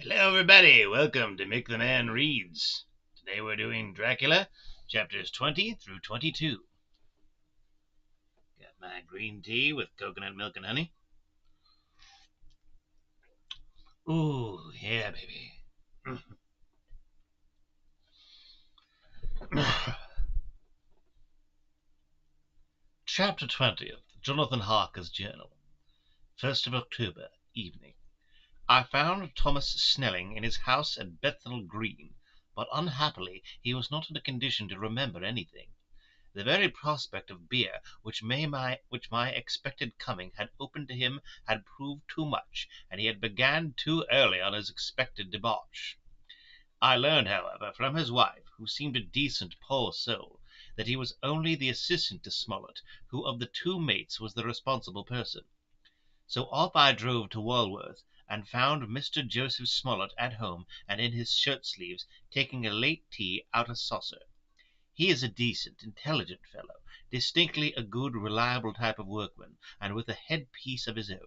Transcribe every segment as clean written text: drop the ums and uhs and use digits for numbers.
Hello, everybody. Welcome to Mick the Man Reads. Today we're doing Dracula, chapters 20 through 22. Got my green tea with coconut milk and honey. Ooh, yeah, baby. Chapter 20 of Jonathan Harker's Journal. 1st of October, evening. I found Thomas Snelling in his house at Bethnal Green, but unhappily he was not in a condition to remember anything. The very prospect of beer which my expected coming had opened to him had proved too much, and he had began too early on his expected debauch. I learned, however, from his wife, who seemed a decent poor soul, that he was only the assistant to Smollett, who of the two mates was the responsible person. So off I drove to Walworth, and found Mr. Joseph Smollett at home and in his shirt-sleeves, taking a late tea out of saucer. He is a decent, intelligent fellow, distinctly a good, reliable type of workman, and with a head-piece of his own.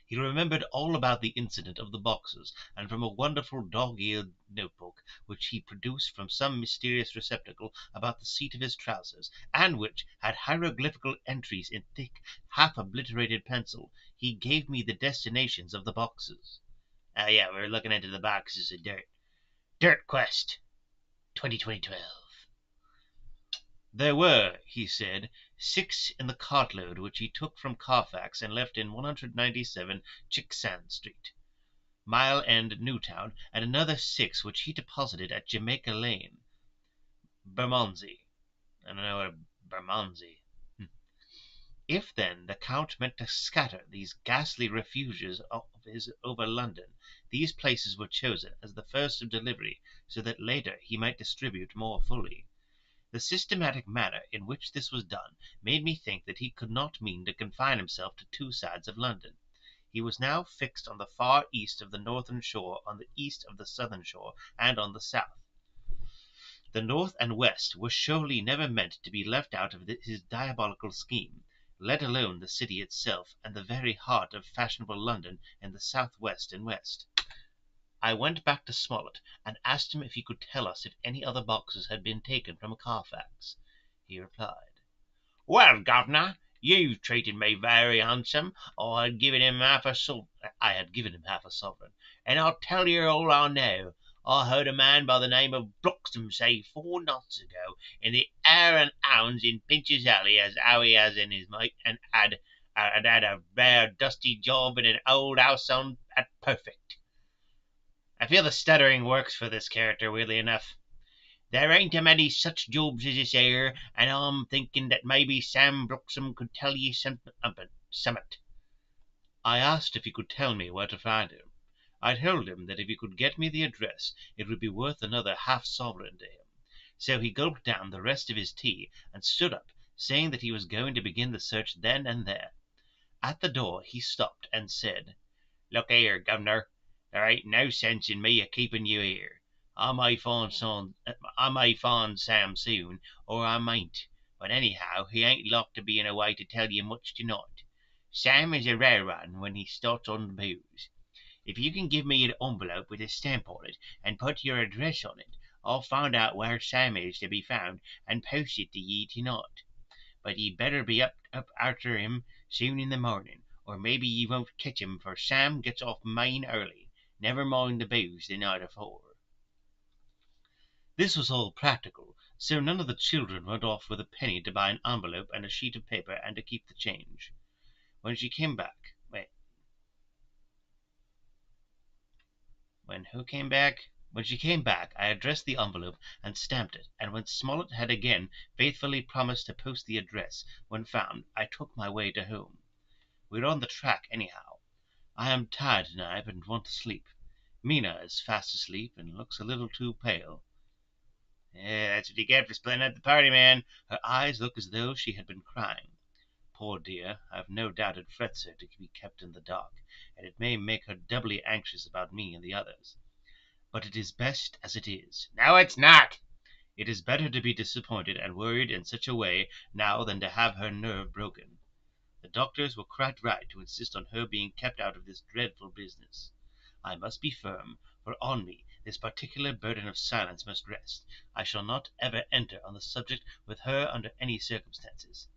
He remembered all about the incident of the boxes, and from a wonderful dog-eared notebook which he produced from some mysterious receptacle about the seat of his trousers, and which had hieroglyphical entries in thick, half-obliterated pencil, he gave me the destinations of the boxes. Oh yeah, we're looking into the boxes of dirt. Dirt Quest 2012. There were, he said, 6 in the cartload which he took from Carfax and left in 197 Chicksand Street, Mile End, Newtown, and another 6 which he deposited at Jamaica Lane, Bermondsey. I don't know what Bermondsey. If, then, the Count meant to scatter these ghastly refuges of his over London, these places were chosen as the first of delivery, so that later he might distribute more fully. The systematic manner in which this was done made me think that he could not mean to confine himself to 2 sides of London. He was now fixed on the far east of the northern shore, on the east of the southern shore, and on the south. The north and west were surely never meant to be left out of his diabolical scheme, let alone the city itself and the very heart of fashionable London in the south west and west. I went back to Smollett, and asked him if he could tell us if any other boxes had been taken from Carfax. He replied, "Well, governor, you've treated me very handsome. I had given him half a sovereign, and I'll tell you all I know. I heard a man by the name of Bloxham say 4 nights ago in the Hare and Hounds in Pinch's Alley as how he has in his mate and had a bare dusty job in an old house on at Perfect." I feel the stuttering works for this character, weirdly enough. "There ain't a many such jobs as this here, and I'm thinking that maybe Sam Bloxham could tell ye summat." I asked if he could tell me where to find him. I told him that if he could get me the address, it would be worth another half-sovereign to him. So he gulped down the rest of his tea, and stood up, saying that he was going to begin the search then and there. At the door he stopped, and said, "Look here, governor. There ain't no sense in me a keeping you here. I may find Sam soon, or I mayn't, but anyhow he ain't like to be in a way to tell you much tonight. Sam is a rare one when he starts on the booze. If you can give me an envelope with a stamp on it, and put your address on it, I'll find out where Sam is to be found, and post it to ye tonight. But ye better be up arter him soon in the morning, or maybe ye won't catch him, for Sam gets off main early. Never mind the booze the night afore." This was all practical, so none of the children went off with a penny to buy an envelope and a sheet of paper and to keep the change. When she came back, When she came back, I addressed the envelope and stamped it, and when Smollett had again faithfully promised to post the address when found, I took my way to home. We're on the track anyhow. I am tired tonight and want to sleep. Mina is fast asleep and looks a little too pale. That's what you get for splitting up the party, man. Her eyes look as though she had been crying. Poor dear, I've no doubt it frets her to be kept in the dark, and it may make her doubly anxious about me and the others. But it is best as it is. No, it's not. It is better to be disappointed and worried in such a way now than to have her nerve broken. The doctors were quite right to insist on her being kept out of this dreadful business. I must be firm, for on me this particular burden of silence must rest. I shall not ever enter on the subject with her under any circumstances.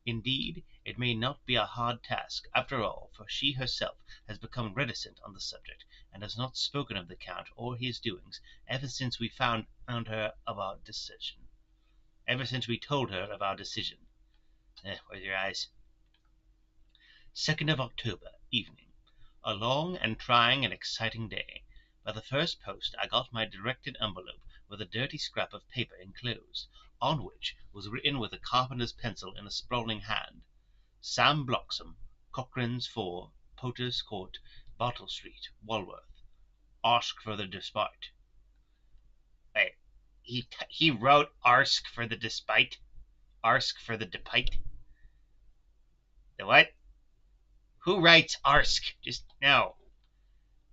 Indeed, it may not be a hard task, after all, for she herself has become reticent on the subject, and has not spoken of the Count or his doings ever since we found her of our decision. Ever since we told her of our decision. Where's your eyes? 2nd of October, evening. A long and trying and exciting day. By the first post I got my directed envelope with a dirty scrap of paper enclosed, on which was written with a carpenter's pencil in a sprawling hand, Sam Bloxham, Cochrane's 4, Potters Court, Bartle Street, Walworth. Ask for the despite. Wait, he wrote "arsk for the despite"? Arsk for the despite? The what? Who writes "arsk"? Just now.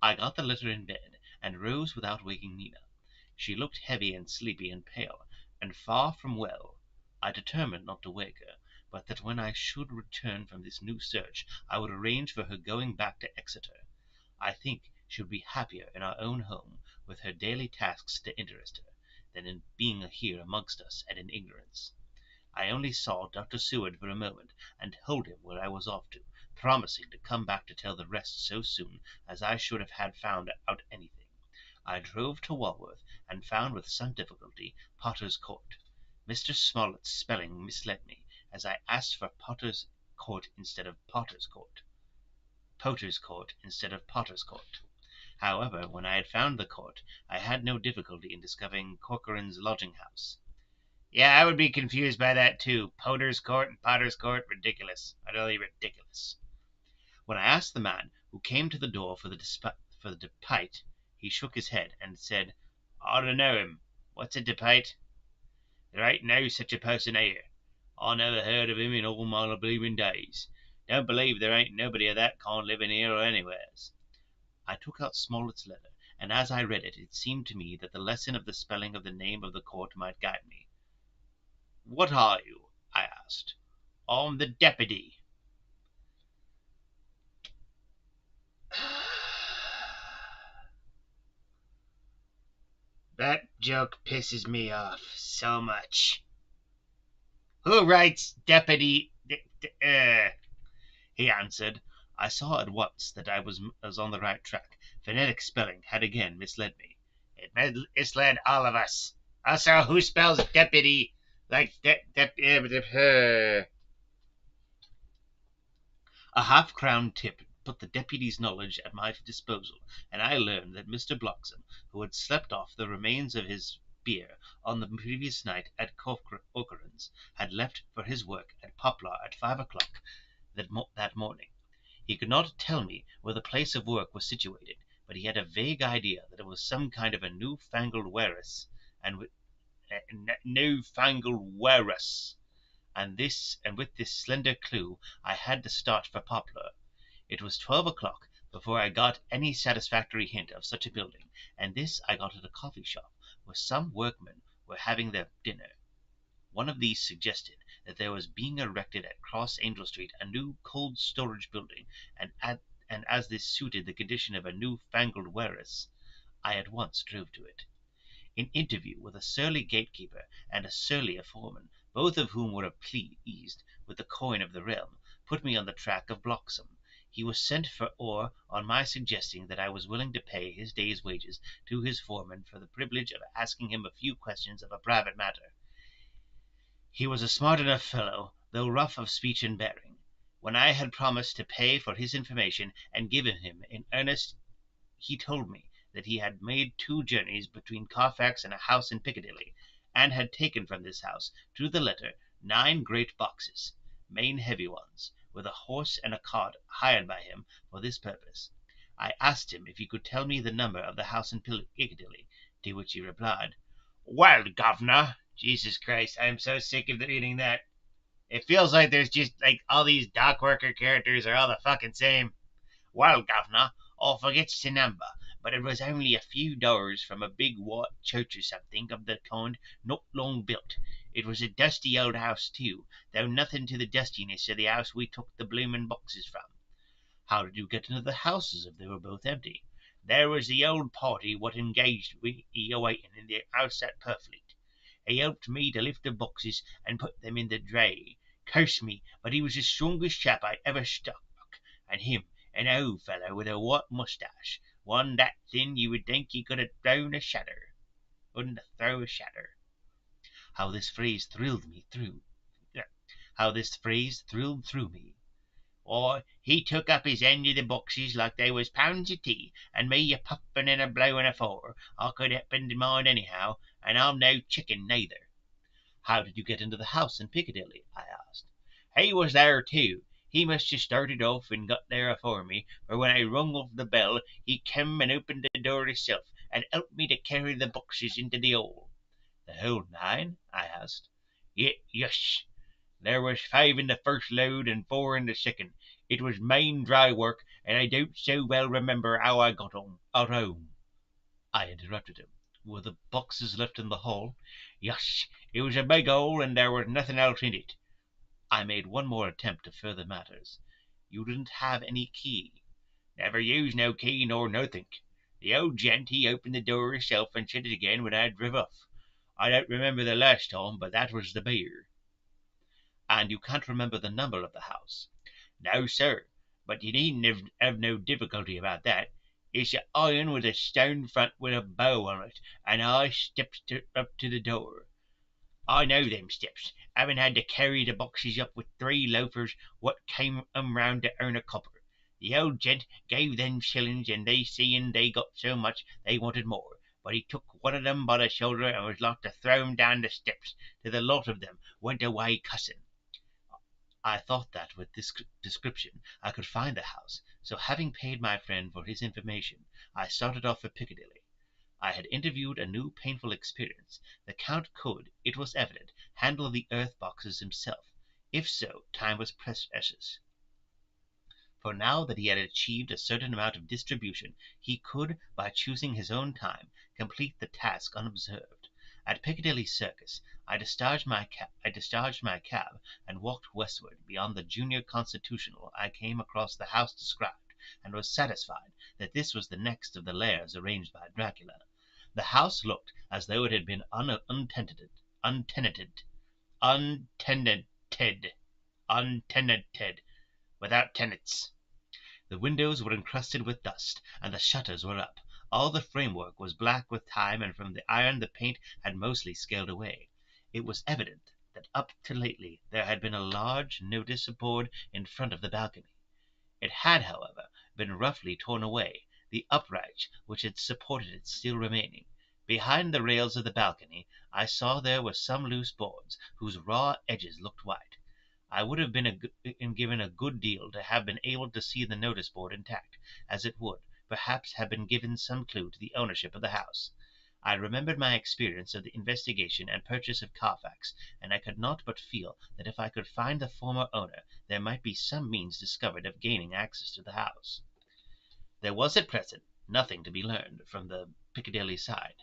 I got the letter in bed, and rose without waking Mina. She looked heavy and sleepy and pale, and far from well. I determined not to wake her, but that when I should return from this new search I would arrange for her going back to Exeter. I think she would be happier in our own home, with her daily tasks to interest her, than in being here amongst us and in ignorance. I only saw Dr. Seward for a moment, and told him where I was off to, promising to come back to tell the rest so soon as I should have had found out anything. I drove to Walworth, and found with some difficulty Potter's Court. Mr. Smollett's spelling misled me, as I asked for Potter's Court instead of Potter's Court. Potter's Court instead of Potter's Court. However, when I had found the court, I had no difficulty in discovering Corcoran's lodging-house. Yeah, I would be confused by that too. Potter's Court and Potter's Court, ridiculous. Utterly ridiculous. When I asked the man who came to the door for the despite, he shook his head and said, "I don't know him. What's a despite? There ain't no such a person here. I never heard of him in all my bleeding days. Don't believe there ain't nobody of that kind living here or anywheres." I took out Smollett's letter, and as I read it, it seemed to me that the lesson of the spelling of the name of the court might guide me. "What are you?" I asked. "I'm the deputy." That joke pisses me off so much. Who writes deputy? He answered. I saw at once that I was on the right track. Phonetic spelling had again misled me. It misled all of us. Also, who spells deputy like A half-crown tip put the deputy's knowledge at my disposal, and I learned that Mr. Bloxham, who had slept off the remains of his beer on the previous night at Corcoran's, had left for his work at Poplar at 5 o'clock that morning. He could not tell me where the place of work was situated, but he had a vague idea that it was some kind of a new-fangled warehouse, and with this slender clue I had to start for Poplar. It was 12 o'clock before I got any satisfactory hint of such a building, and this I got at a coffee shop where some workmen were having their dinner. One of these suggested that there was being erected at Cross Angel Street a new cold storage building, and as this suited the condition of a new-fangled warehouse, I at once drove to it. An interview with a surly gatekeeper and a surlier foreman, both of whom were pleased with the coin of the realm, put me on the track of Bloxham. He was sent for on my suggesting that I was willing to pay his day's wages to his foreman for the privilege of asking him a few questions of a private matter. He was a smart enough fellow, though rough of speech and bearing. When I had promised to pay for his information and given him in earnest, he told me that he had made 2 journeys between Carfax and a house in Piccadilly, and had taken from this house, to the letter, 9 great boxes, main heavy ones, with a horse and a cart hired by him for this purpose. I asked him if he could tell me the number of the house in Piccadilly, to which he replied, "Well, governor, Jesus Christ, I am so sick of reading that. It feels like there's just like all these dock worker characters are all the fucking same. Well, governor, I forgets the number, but it was only a few doors from a big white church or something of the kind, not long built. It was a dusty old house too, though nothing to the dustiness of the house we took the bloomin' boxes from." "How did you get into the houses if they were both empty?" There was the old party what engaged we a-waiting in the house at Purfleet. He helped me to lift the boxes and put them in the dray. Curse me, but he was the strongest chap I ever struck, and him an old fellow with a white moustache, one that thin you would think he could have thrown a shatter. Wouldn't throw a shatter. How this phrase thrilled me through. How this phrase thrilled through me. Why, he took up his end of the boxes like they was pounds of tea, and me a puffin' and a blowin' afore I could happen to mind anyhow, and I'm no chicken neither. How did you get into the house in Piccadilly? I asked. He was there too. He must have started off and got there afore me, for when I rung off the bell he came and opened the door himself, and helped me to carry the boxes into the hole. The whole 9? I asked. Yes. There was 5 in the first load and 4 in the second. It was main dry work, and I don't so well remember how I got home. I interrupted him. Were the boxes left in the hall? Yes, it was a big hole, and there was nothing else in it. I made one more attempt to further matters. You didn't have any key? Never used no key nor nothink. The old gent he opened the door himself and shut it again when I driv off. I don't remember the last time, but that was the beer. And you can't remember the number of the house? No, sir, but you needn't have no difficulty about that. It's a iron with a stone front with a bow on it, and I steps up to the door. I know them steps, having had to carry the boxes up with 3 loafers what came round to earn a copper. The old gent gave them shillings, and they seeing they got so much they wanted more, but he took one of them by the shoulder and was like to throw him down the steps, till the lot of them went away cussing. I thought that with this description I could find the house, so having paid my friend for his information, I started off for Piccadilly. I had interviewed a new painful experience. The Count could, it was evident, handle the earth boxes himself. If so, time was precious. For now that he had achieved a certain amount of distribution, he could, by choosing his own time, complete the task unobserved. At Piccadilly Circus I discharged my cab and walked westward. Beyond the Junior Constitutional I came across the house described, and was satisfied that this was the next of the lairs arranged by Dracula. The house looked as though it had been untenanted, without tenants. The windows were encrusted with dust, and the shutters were up. All the framework was black with time, and from the iron the paint had mostly scaled away. It was evident that up to lately there had been a large notice board in front of the balcony. It had, however, been roughly torn away, the uprights which had supported it still remaining. Behind the rails of the balcony I saw there were some loose boards, whose raw edges looked white. I would have been given a good deal to have been able to see the notice board intact, as it would, perhaps, have been given some clue to the ownership of the house. I remembered my experience of the investigation and purchase of Carfax, and I could not but feel that if I could find the former owner there might be some means discovered of gaining access to the house. There was at present nothing to be learned from the Piccadilly side.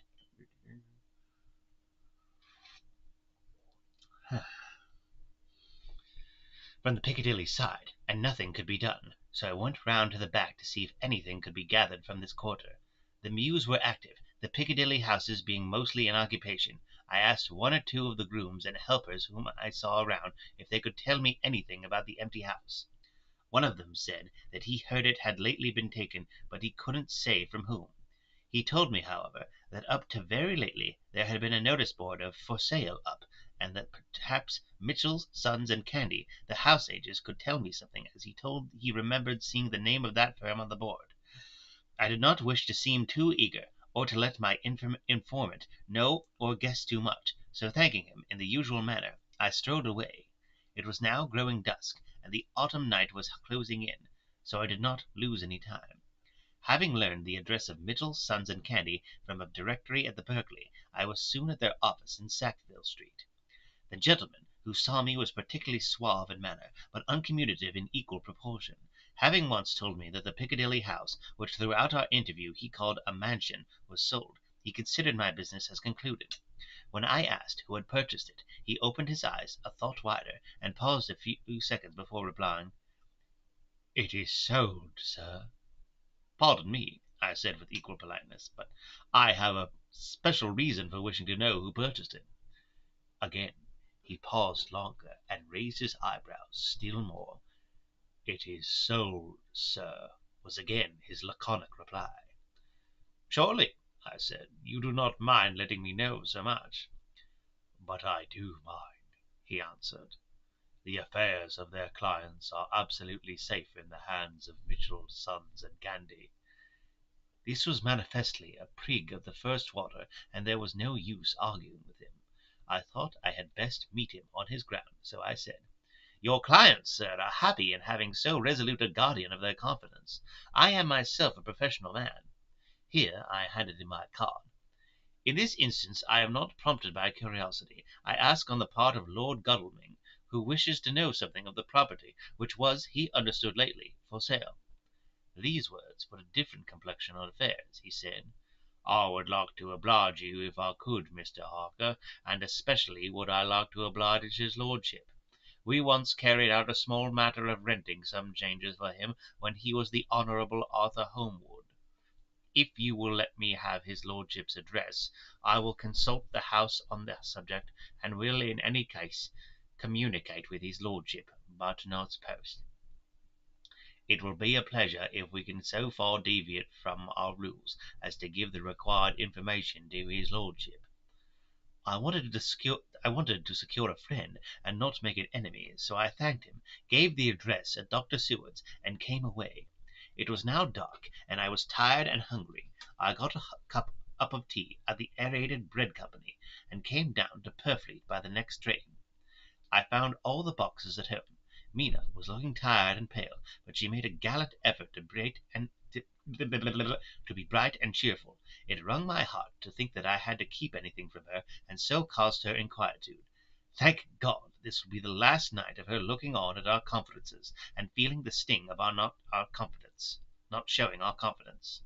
And nothing could be done, so I went round to the back to see if anything could be gathered from this quarter. The mews were active, the Piccadilly houses being mostly in occupation. I asked 1 or 2 of the grooms and helpers whom I saw around if they could tell me anything about the empty house. One of them said that he heard it had lately been taken, but he couldn't say from whom. He told me, however, that up to very lately there had been a notice board of "For Sale" up, and that perhaps Mitchell, Sons, and Candy, the house agents, could tell me something, as he remembered seeing the name of that firm on the board. I did not wish to seem too eager, or to let my informant know or guess too much, so thanking him in the usual manner, I strolled away. It was now growing dusk, and the autumn night was closing in, so I did not lose any time. Having learned the address of Mitchell, Sons, and Candy from a directory at the Berkeley, I was soon at their office in Sackville Street. The gentleman who saw me was particularly suave in manner, but uncommunicative in equal proportion. Having once told me that the Piccadilly house, which throughout our interview he called a mansion, was sold, he considered my business as concluded. When I asked who had purchased it, he opened his eyes a thought wider, and paused a few seconds before replying, "It is sold, sir." "Pardon me," I said with equal politeness, "but I have a special reason for wishing to know who purchased it." Again he paused longer, and raised his eyebrows still more. "It is sold, sir," was again his laconic reply. "Surely," I said, "you do not mind letting me know so much." "But I do mind," he answered. "The affairs of their clients are absolutely safe in the hands of Mitchell, Sons, and Gandy." This was manifestly a prig of the first water, and there was no use arguing with him. I thought I had best meet him on his ground, so I said, "Your clients, sir, are happy in having so resolute a guardian of their confidence. I am myself a professional man." Here I handed him my card. "In this instance I am not prompted by curiosity. I ask on the part of Lord Godalming, who wishes to know something of the property which was, he understood lately, for sale." These words put a different complexion on affairs. He said, "I would like to oblige you if I could, Mr. Harker, and especially would I like to oblige his lordship. We once carried out a small matter of renting some changes for him when he was the Honourable Arthur Holmwood. If you will let me have his lordship's address, I will consult the house on the subject, and will in any case communicate with his lordship, but not post. It will be a pleasure if we can so far deviate from our rules as to give the required information to his lordship." I wanted to secure a friend, and not make an enemy, so I thanked him, gave the address at Dr. Seward's, and came away. It was now dark, and I was tired and hungry. I got a cup of tea at the Aerated Bread Company, and came down to Purfleet by the next train. I found all the boxes at home. Mina was looking tired and pale, but she made a gallant effort to be bright and cheerful. It wrung my heart to think that I had to keep anything from her, and so caused her inquietude. Thank God, this would be the last night of her looking on at our confidences, and feeling the sting of not showing our confidence.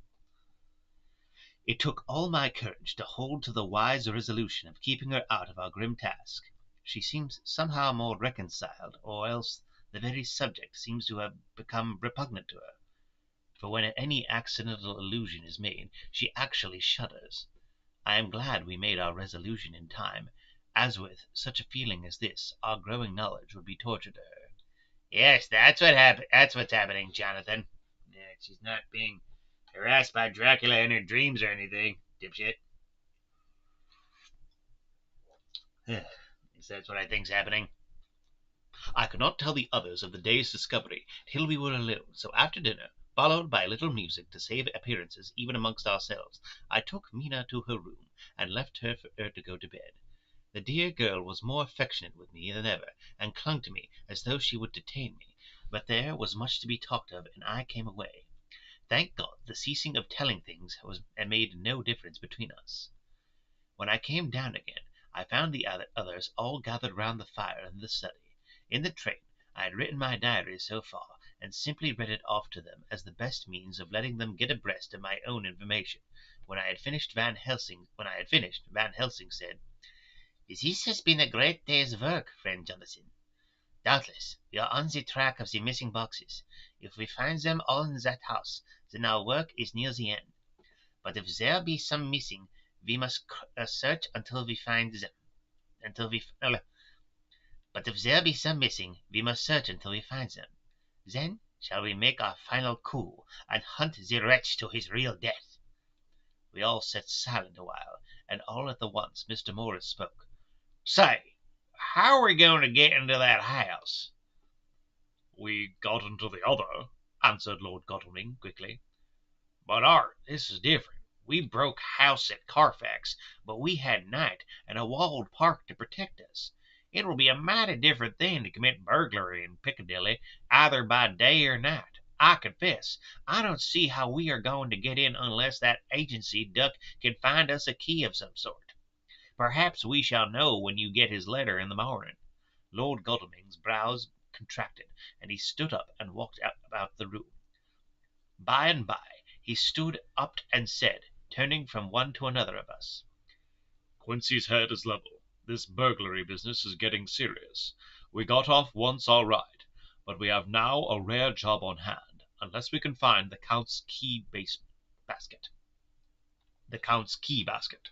It took all my courage to hold to the wise resolution of keeping her out of our grim task. She seems somehow more reconciled, or else the very subject seems to have become repugnant to her. For when any accidental allusion is made, she actually shudders. I am glad we made our resolution in time, as with such a feeling as this, our growing knowledge would be torture to her. "Yes, that's what's happening, Jonathan. Yeah, she's not being harassed by Dracula in her dreams or anything, dipshit." Yes, that's what I think's happening. I could not tell the others of the day's discovery till we were alone, so after dinner, followed by a little music to save appearances even amongst ourselves, I took Mina to her room, and left her for her to go to bed. The dear girl was more affectionate with me than ever, and clung to me as though she would detain me. But there was much to be talked of, and I came away. Thank God, the ceasing of telling things made no difference between us. When I came down again, I found the others all gathered round the fire in the study. In the train I had written my diary so far, and simply read it off to them as the best means of letting them get abreast of my own information. When I had finished, Van Helsing said, "This has been a great day's work, friend Jonathan. Doubtless we are on the track of the missing boxes. If we find them all in that house, then our work is near the end. But if there be some missing, we must search until we find them. But if there be some missing, we must search until we find them. Then shall we make our final coup, and hunt the wretch to his real death." We all sat silent a while, and all at the once Mr. Morris spoke. "Say, how are we going to get into that house?" "We got into the other," answered Lord Godalming quickly. "But, Art, this is different. We broke house at Carfax, but we had night and a walled park to protect us. It will be a mighty different thing to commit burglary in Piccadilly, either by day or night. I confess, I don't see how we are going to get in unless that agency duck can find us a key of some sort. Perhaps we shall know when you get his letter in the morning." Lord Godalming's brows contracted, and he stood up and walked about the room. By and by he stood up and said, turning from one to another of us, "Quincy's head is level. This burglary business is getting serious. We got off once all right, but we have now a rare job on hand, unless we can find the Count's key basement. basket, the Count's key basket.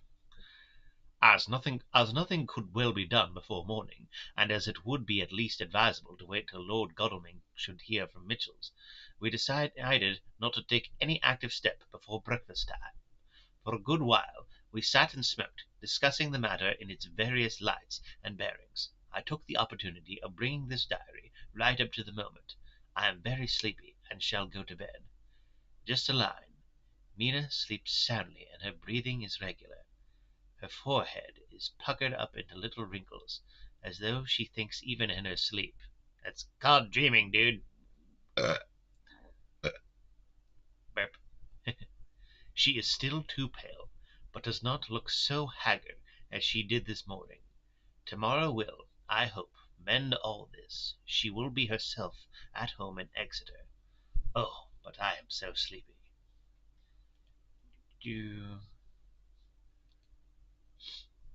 As nothing could well be done before morning, and as it would be at least advisable to wait till Lord Godalming should hear from Mitchell's, we decided not to take any active step before breakfast time. For a good while we sat and smoked, discussing the matter in its various lights and bearings. I took the opportunity of bringing this diary right up to the moment. I am very sleepy, and shall go to bed. Just a line. Mina sleeps soundly, and her breathing is regular. Her forehead is puckered up into little wrinkles, as though she thinks even in her sleep. That's called dreaming, dude. Burp. She is still too pale, but does not look so haggard as she did this morning. Tomorrow will, I hope, mend all this. She will be herself at home in Exeter. Oh, but I am so sleepy.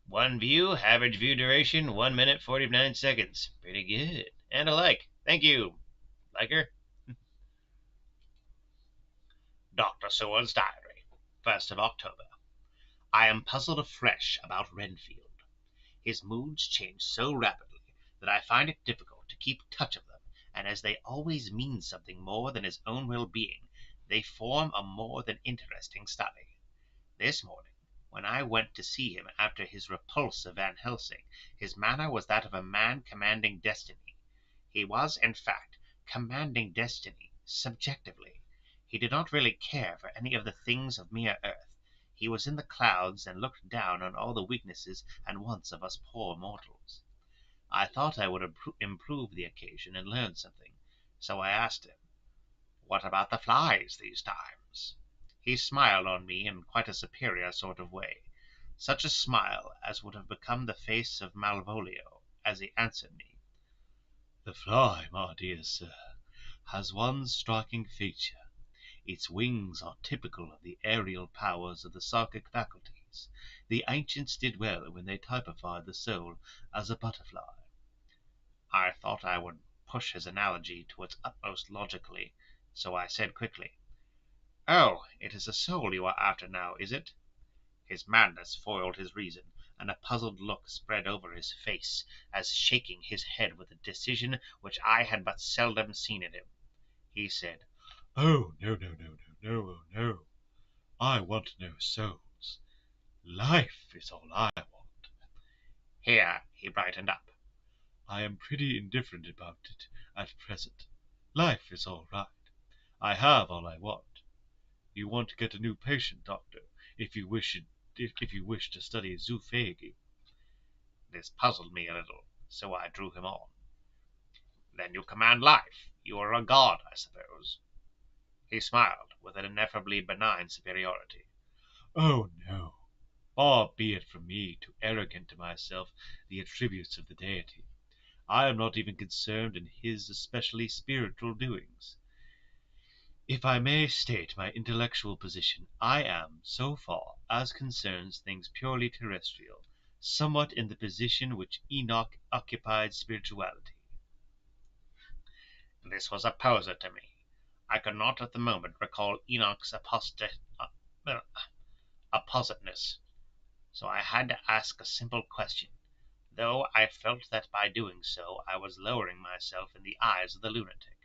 One view, average view duration, 1 minute 49 seconds. Pretty good. And a like. Thank you. Like her? Dr. Sewell's Diary, 1st of October. I am puzzled afresh about Renfield. His moods change so rapidly that I find it difficult to keep touch of them, and as they always mean something more than his own well-being, they form a more than interesting study. This morning, when I went to see him after his repulse of Van Helsing, his manner was that of a man commanding destiny. He was, in fact, commanding destiny subjectively. He did not really care for any of the things of mere earth. He was in the clouds and looked down on all the weaknesses and wants of us poor mortals. I thought I would improve the occasion and learn something, so I asked him, "What about the flies these times?" He smiled on me in quite a superior sort of way, such a smile as would have become the face of Malvolio, as he answered me, "The fly, my dear sir, has one striking feature. Its wings are typical of the aerial powers of the psychic faculties. The ancients did well when they typified the soul as a butterfly." I thought I would push his analogy to its utmost logically, so I said quickly, "Oh, it is a soul you are after now, is it?" His madness foiled his reason, and a puzzled look spread over his face, as shaking his head with a decision which I had but seldom seen in him, he said, "Oh, no, no, no, no, no, oh, no. I want no souls. Life is all I want." Here he brightened up. "I am pretty indifferent about it at present. Life is all right. I have all I want. You want to get a new patient, doctor, if you wish to study zoophagy." This puzzled me a little, so I drew him on. "Then you command life. You are a god, I suppose." He smiled with an ineffably benign superiority. "Oh, no. Far be it from me to arrogate to myself the attributes of the deity. I am not even concerned in his especially spiritual doings. If I may state my intellectual position, I am, so far as concerns things purely terrestrial, somewhat in the position which Enoch occupied spirituality." This was a poser to me. I could not at the moment recall Enoch's appositeness, so I had to ask a simple question, though I felt that by doing so I was lowering myself in the eyes of the lunatic.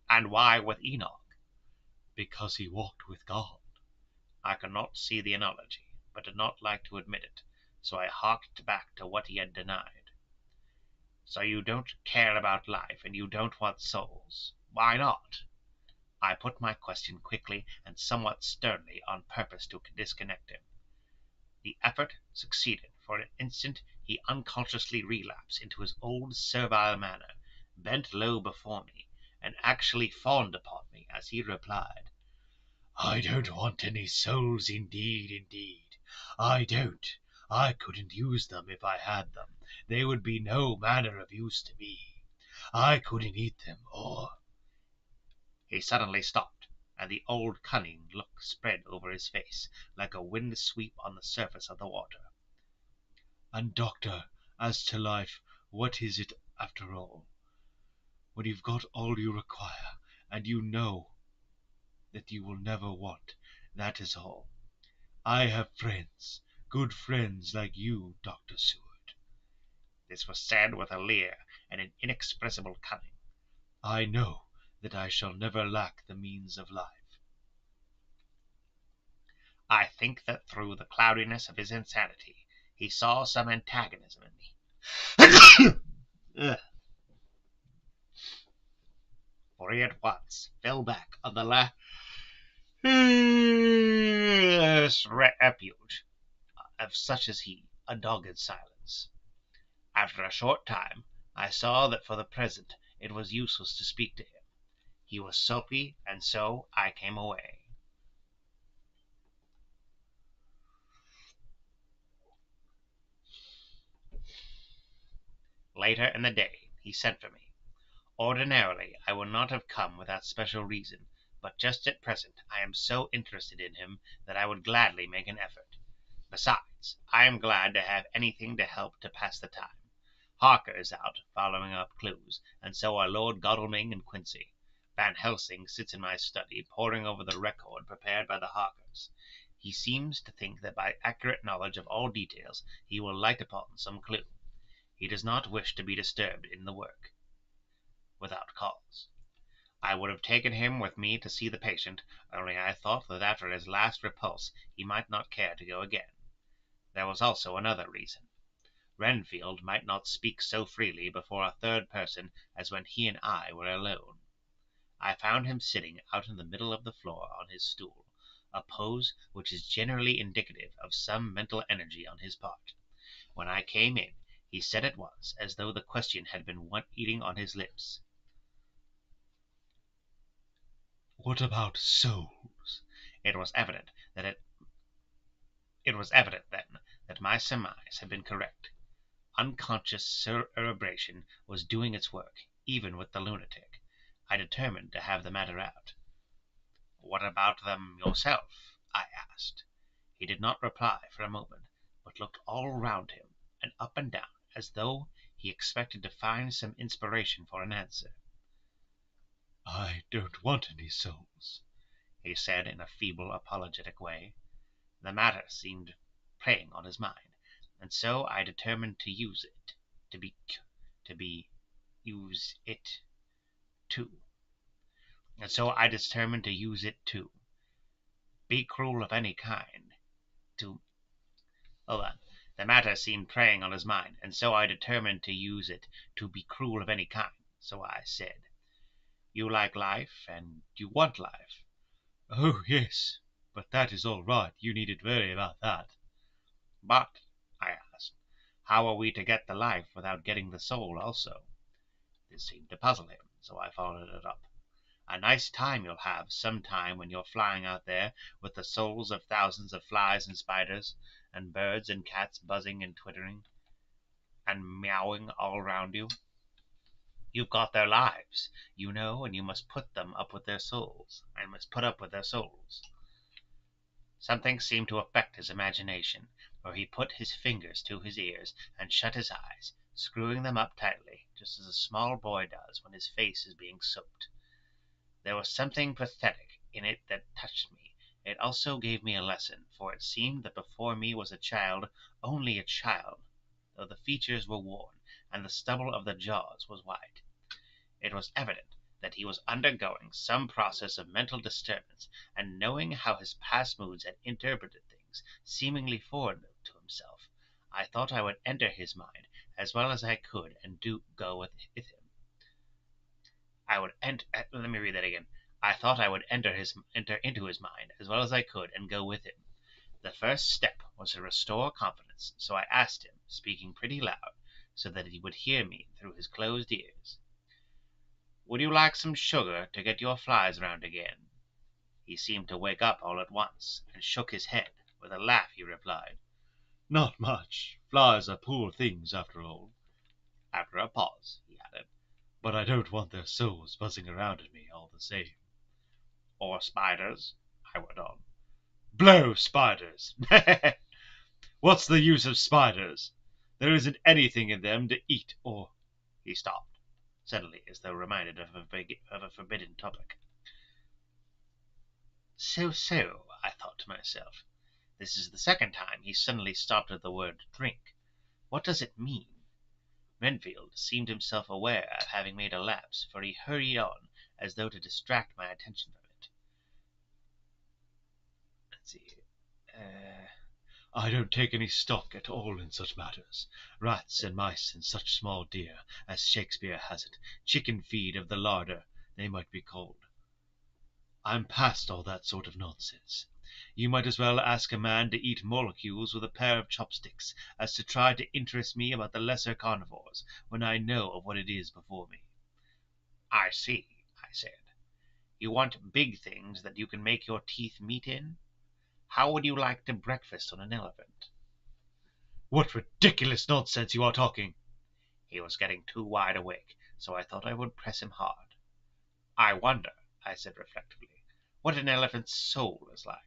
"And why with Enoch?" "Because he walked with God." I could not see the analogy, but did not like to admit it, so I harked back to what he had denied. "So you don't care about life, and you don't want souls. Why not?" I put my question quickly and somewhat sternly on purpose to disconnect him. The effort succeeded. For an instant he unconsciously relapsed into his old servile manner, bent low before me, and actually fawned upon me as he replied, "I don't want any souls, indeed, indeed. I don't. I couldn't use them if I had them. They would be no manner of use to me. I couldn't eat them, or—" He suddenly stopped, and the old cunning look spread over his face, like a wind sweep on the surface of the water. "And, doctor, as to life, what is it after all? When you've got all you require, and you know that you will never want, That is all. I have friends, good friends like you, Dr. Seward. This was said with a leer and an inexpressible cunning. I know that I shall never lack the means of life. I think that through the cloudiness of his insanity he saw some antagonism in me. For he at once fell back on the last refuge of such as he, a dogged silence. After a short time I saw that for the present it was useless to speak to him. He was sulky, and so I came away. Later in the day he sent for me. Ordinarily I would not have come without special reason, but just at present I am so interested in him that I would gladly make an effort. Besides, I am glad to have anything to help to pass the time. Harker is out following up clues, and so are Lord Godalming and Quincy. Van Helsing sits in my study poring over the record prepared by the Harkers. He seems to think that by accurate knowledge of all details he will light upon some clue. He does not wish to be disturbed in the work without cause. I would have taken him with me to see the patient, only I thought that after his last repulse he might not care to go again. There was also another reason. Renfield might not speak so freely before a third person as when he and I were alone. I found him sitting out in the middle of the floor on his stool, a pose which is generally indicative of some mental energy on his part. When I came in, he said at once, as though the question had been eating on his lips, What about souls? It was evident then that my surmise had been correct. Unconscious cerebration was doing its work, even with the lunatic. I determined to have the matter out. "What about them yourself?" I asked. He did not reply for a moment, but looked all round him and up and down, as though he expected to find some inspiration for an answer. I don't want any souls, he said in a feeble, apologetic way. The matter seemed preying on his mind, and so I determined to use it too. Be cruel of any kind. To hold on. The matter seemed preying on his mind, and so I determined to use it to be cruel of any kind. So I said, "You like life, and you want life." Oh, yes, but that is all right. You needn't worry about that. "But," I asked, "how are we to get the life without getting the soul also?" This seemed to puzzle him, so I followed it up. "A nice time you'll have some time when you're flying out there with the souls of thousands of flies and spiders, and birds and cats buzzing and twittering and meowing all round you. You've got their lives, you know, and you must put up with their souls. Something seemed to affect his imagination, for he put his fingers to his ears and shut his eyes, screwing them up tightly, just as a small boy does when his face is being soaped. There was something pathetic in it that touched me. It also gave me a lesson, for it seemed that before me was a child, only a child, though the features were worn, and the stubble of the jaws was white. It was evident that he was undergoing some process of mental disturbance, and knowing how his past moods had interpreted things seemingly foreign to himself, I thought I would enter his mind as well as I could and go with him. Let me read that again. I thought I would enter into his mind as well as I could and go with him. The first step was to restore confidence, so I asked him, speaking pretty loud, so that he would hear me through his closed ears, "Would you like some sugar to get your flies round again?" He seemed to wake up all at once, and shook his head. With a laugh he replied, Not much. Flies are poor things after all. After a pause, he added, But I don't want their souls buzzing around in me all the same. "Or spiders," I went on. Blow spiders! What's the use of spiders? There isn't anything in them to eat or... He stopped, suddenly, as though reminded of a forbidden topic. So, I thought to myself. This is the second time he suddenly stopped at the word drink. What does it mean? Renfield seemed himself aware of having made a lapse, for he hurried on, as though to distract my attention from it. Let's see. I don't take any stock at all in such matters. Rats and mice and such small deer, as Shakespeare has it, chicken feed of the larder, they might be called. I'm past all that sort of nonsense. You might as well ask a man to eat molecules with a pair of chopsticks as to try to interest me about the lesser carnivores, when I know of what it is before me. I see, I said. You want big things that you can make your teeth meet in? How would you like to breakfast on an elephant? What ridiculous nonsense you are talking! He was getting too wide awake, so I thought I would press him hard. I wonder, I said reflectively, what an elephant's soul is like.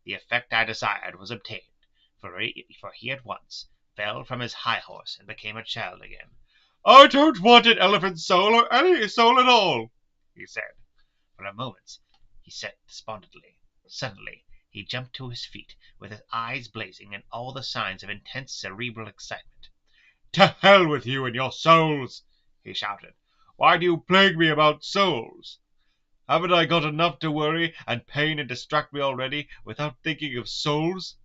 The effect I desired was obtained, for he at once fell from his high horse and became a child again. I don't want an elephant's soul, or any soul at all, he said. For a moment he sat despondently. Suddenly he jumped to his feet, with his eyes blazing and all the signs of intense cerebral excitement. To hell with you and your souls, he shouted. Why do you plague me about souls? Haven't I got enough to worry and pain and distract me already, without thinking of souls?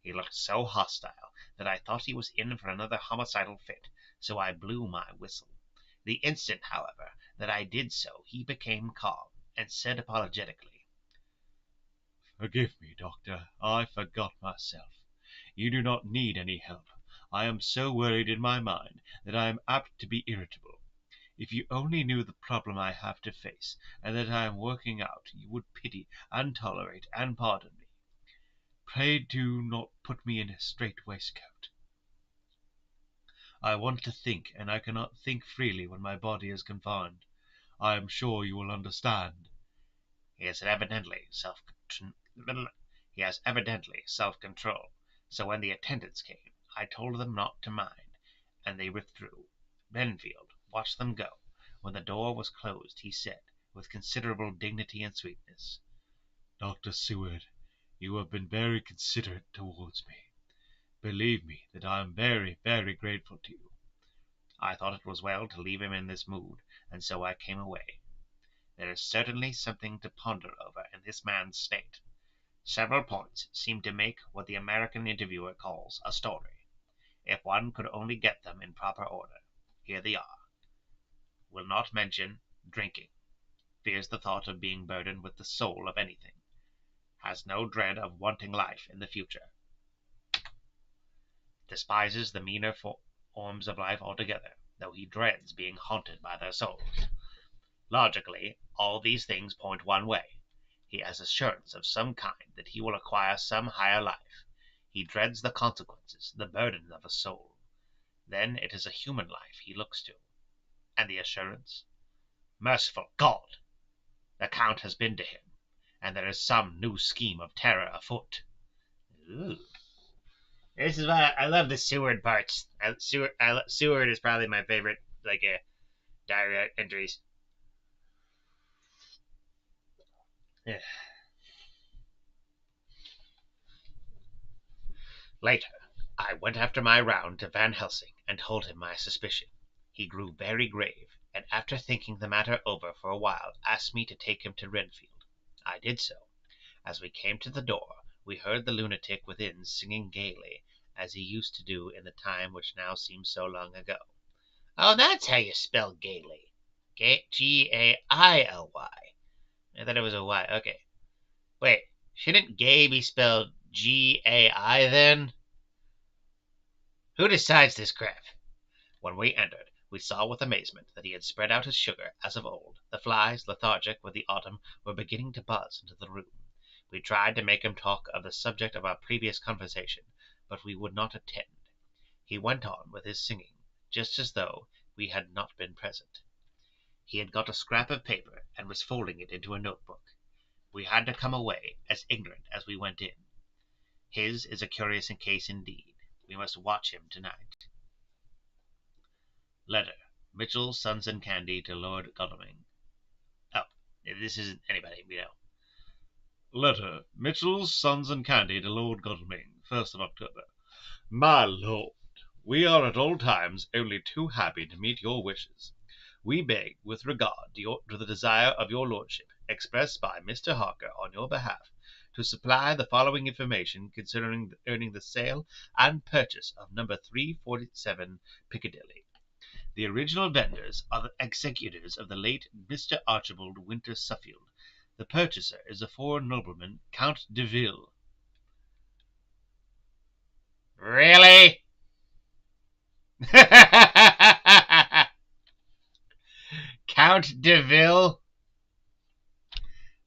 He looked so hostile that I thought he was in for another homicidal fit, so I blew my whistle. The instant, however, that I did so he became calm, and said apologetically, Forgive me, Doctor, I forgot myself. You do not need any help. I am so worried in my mind that I am apt to be irritable. If you only knew the problem I have to face, and that I am working out, you would pity and tolerate and pardon me. Pray do not put me in a strait waistcoat. I want to think, and I cannot think freely when my body is confined. I am sure you will understand. He has evidently self-control, so when the attendants came, I told them not to mind, and they withdrew. Renfield watched them go. When the door was closed, he said, with considerable dignity and sweetness, Dr. Seward, you have been very considerate towards me. Believe me that I am very, very grateful to you. I thought it was well to leave him in this mood, and so I came away. There is certainly something to ponder over in this man's state. Several points seem to make what the American interviewer calls a story. If one could only get them in proper order. Here they are. Will not mention drinking. Fears the thought of being burdened with the soul of anything. Has no dread of wanting life in the future. Despises the meaner forms of life altogether, though he dreads being haunted by their souls. Logically, all these things point one way. He has assurance of some kind that he will acquire some higher life. He dreads the consequences, the burden of a soul. Then it is a human life he looks to. And the assurance? Merciful God! The Count has been to him, and there is some new scheme of terror afoot. Ooh. This is why I love the Seward parts. Seward is probably my favorite, diary entries. Later, I went after my round to Van Helsing and told him my suspicion. He grew very grave, and after thinking the matter over for a while, asked me to take him to Renfield. I did so. As we came to the door, we heard the lunatic within singing gaily, as he used to do in the time which now seems so long ago. Oh, that's how you spell gaily. Gaily. I thought it was a Y. Okay. Wait, shouldn't gay be spelled Gai then? Who decides this crap? When we entered, we saw with amazement that he had spread out his sugar as of old. The flies, lethargic with the autumn, were beginning to buzz into the room. We tried to make him talk of the subject of our previous conversation, but we would not attend. He went on with his singing, just as though we had not been present. He had got a scrap of paper and was folding it into a notebook. We had to come away as ignorant as we went in. His is a curious case indeed. We must watch him tonight. Letter. Mitchell, Sons and Candy to Lord Godalming. Oh, this isn't anybody we know. Letter. Mitchell's, Sons and Candy to Lord Godalming, 1st of October. My lord, we are at all times only too happy to meet your wishes. We beg, with regard to the desire of your lordship, expressed by Mr. Harker on your behalf, to supply the following information concerning the sale and purchase of number 347 Piccadilly. The original vendors are the executors of the late Mr. Archibald Winter Suffield. The purchaser is a foreign nobleman, Count de Ville. Really? Count de Ville?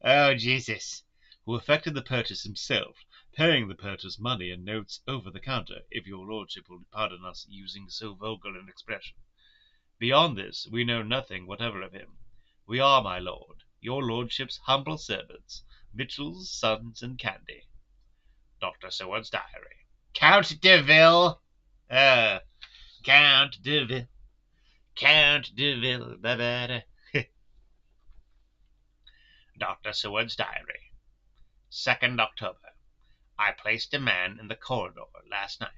Oh, Jesus. Who effected the purchase himself, paying the purchase money in notes over the counter, if your lordship will pardon us using so vulgar an expression. Beyond this, we know nothing whatever of him. We are, my lord, your lordship's humble servants, Mitchell's, Sons and Candy. Dr. Seward's Diary. Count de Ville? Count de Ville. Count de Ville. Dr. Seward's Diary. 2nd October. I placed a man in the corridor last night,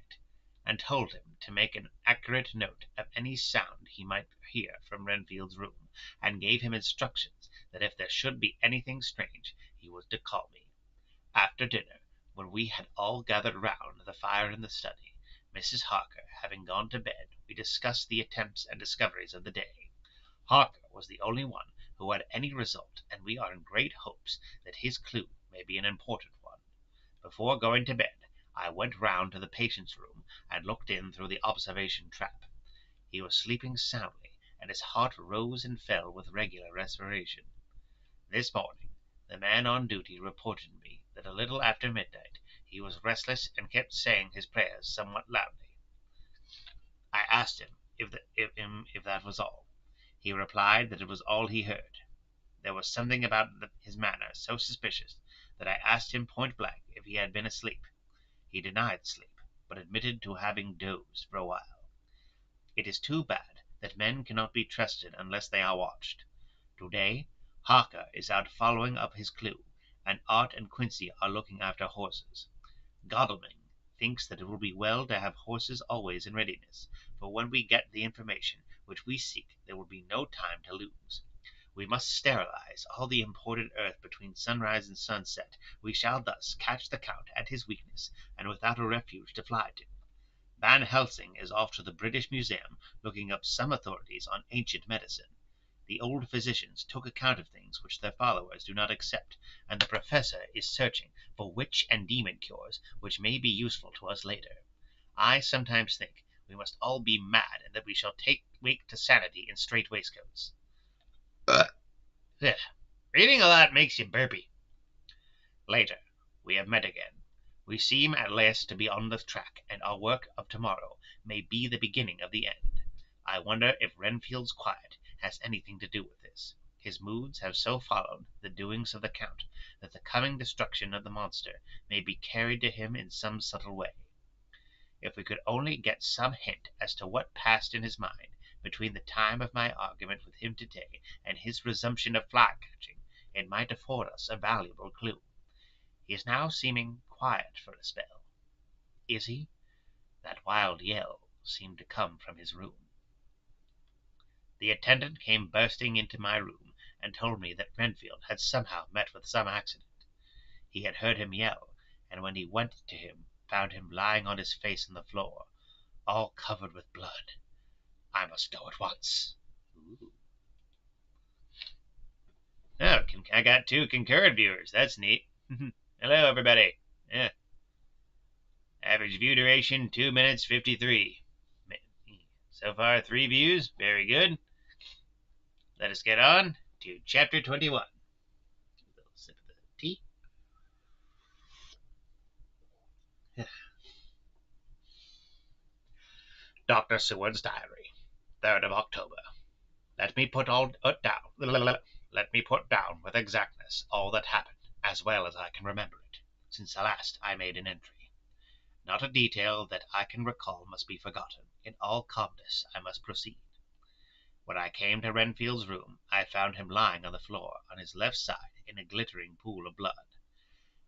and told him to make an accurate note of any sound he might hear from Renfield's room, and gave him instructions that if there should be anything strange he was to call me. After dinner, when we had all gathered round the fire in the study, Mrs. Harker having gone to bed, we discussed the attempts and discoveries of the day. Harker was the only one who had any result, and we are in great hopes that his clue may be an important one. Before going to bed, I went round to the patient's room and looked in through the observation trap. He was sleeping soundly, and his heart rose and fell with regular respiration. This morning, the man on duty reported to me that a little after midnight he was restless and kept saying his prayers somewhat loudly. I asked him if that was all. He replied that it was all he heard. There was something about his manner so suspicious that I asked him point blank if he had been asleep. He denied sleep, but admitted to having dozed for a while. It is too bad that men cannot be trusted unless they are watched. Today, Harker is out following up his clue, and Art and Quincy are looking after horses. Godalming thinks that it will be well to have horses always in readiness, for when we get the information which we seek there will be no time to lose. We must sterilize all the imported earth between sunrise and sunset. We shall thus catch the Count at his weakness, and without a refuge to fly to. Van Helsing is off to the British Museum, looking up some authorities on ancient medicine. The old physicians took account of things which their followers do not accept, and the professor is searching for witch and demon cures which may be useful to us later. I sometimes think we must all be mad, and that we shall wake to sanity in strait waistcoats. Reading a lot makes you burpy. Later, we have met again. We seem at last to be on the track, and our work of tomorrow may be the beginning of the end. I wonder if Renfield's quiet has anything to do with this. His moods have so followed the doings of the Count that the coming destruction of the monster may be carried to him in some subtle way. If we could only get some hint as to what passed in his mind between the time of my argument with him today and his resumption of fly-catching, it might afford us a valuable clue. He is now seeming quiet for a spell. Is he? That wild yell seemed to come from his room. The attendant came bursting into my room and told me that Renfield had somehow met with some accident. He had heard him yell, and when he went to him, found him lying on his face on the floor, all covered with blood. I must go at once. Ooh. Oh, I got 2 concurrent viewers. That's neat. Hello, everybody. Yeah. Average view duration 2 minutes 53. So far, 3 views. Very good. Let us get on to chapter 21. A little sip of the tea. Dr. Seward's Diary, 3rd of October. Let me put down with exactness all that happened, as well as I can remember it, since last I made an entry. Not a detail that I can recall must be forgotten. In all calmness I must proceed. When I came to Renfield's room, I found him lying on the floor, on his left side, in a glittering pool of blood.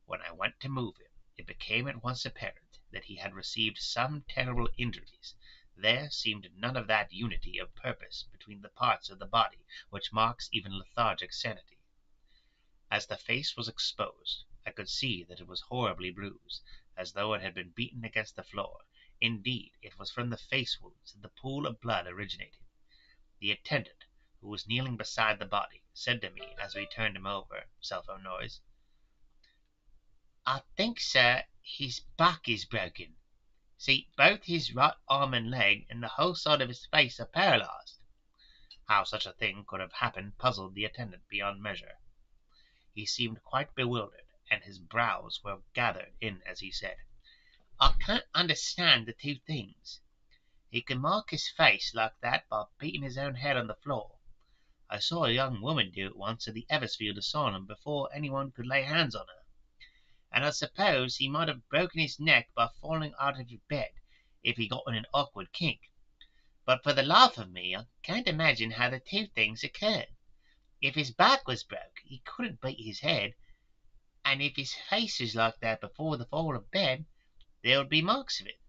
When I went to move him, it became at once apparent that he had received some terrible injuries. There seemed none of that unity of purpose between the parts of the body which marks even lethargic sanity. As the face was exposed, I could see that it was horribly bruised, as though it had been beaten against the floor. Indeed, it was from the face wounds that the pool of blood originated. The attendant, who was kneeling beside the body, said to me as we turned him over, cell phone noise, "I think, sir, his back is broken. See, both his right arm and leg and the whole side of his face are paralyzed." How such a thing could have happened puzzled the attendant beyond measure. He seemed quite bewildered, and his brows were gathered in as he said, "I can't understand the two things. He can mark his face like that by beating his own head on the floor. I saw a young woman do it once at the Eversfield Asylum before anyone could lay hands on her. And I suppose he might have broken his neck by falling out of his bed, if he got in an awkward kink. But for the life of me, I can't imagine how the two things occurred. If his back was broke, he couldn't beat his head, and if his face is like that before the fall of bed, there would be marks of it."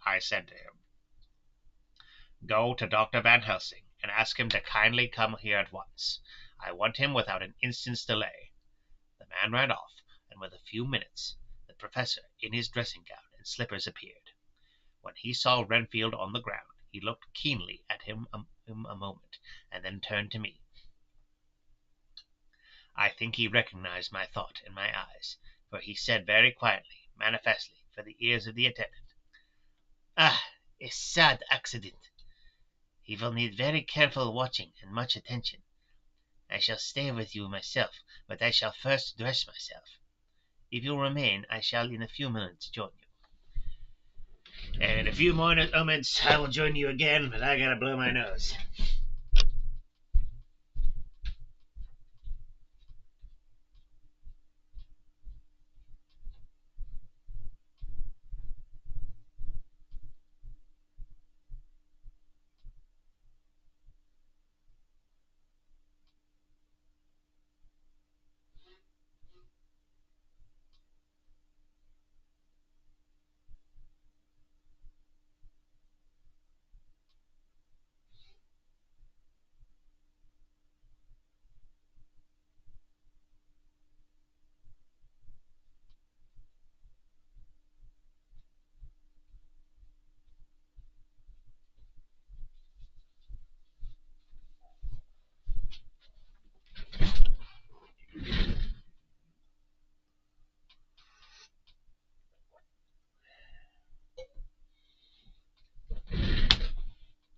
I said to him, "Go to Dr. Van Helsing, and ask him to kindly come here at once. I want him without an instant's delay." The man ran off, and within a few minutes the professor, in his dressing gown and slippers, appeared. When he saw Renfield on the ground, he looked keenly at him a moment, and then turned to me. I think he recognized my thought in my eyes, for he said very quietly, manifestly for the ears of the attendant, "Ah, a sad accident. He will need very careful watching and much attention. I shall stay with you myself, but I shall first dress myself. If you'll remain, I shall in a few minutes join you." And in a few moments, I will join you again, but I gotta blow my nose.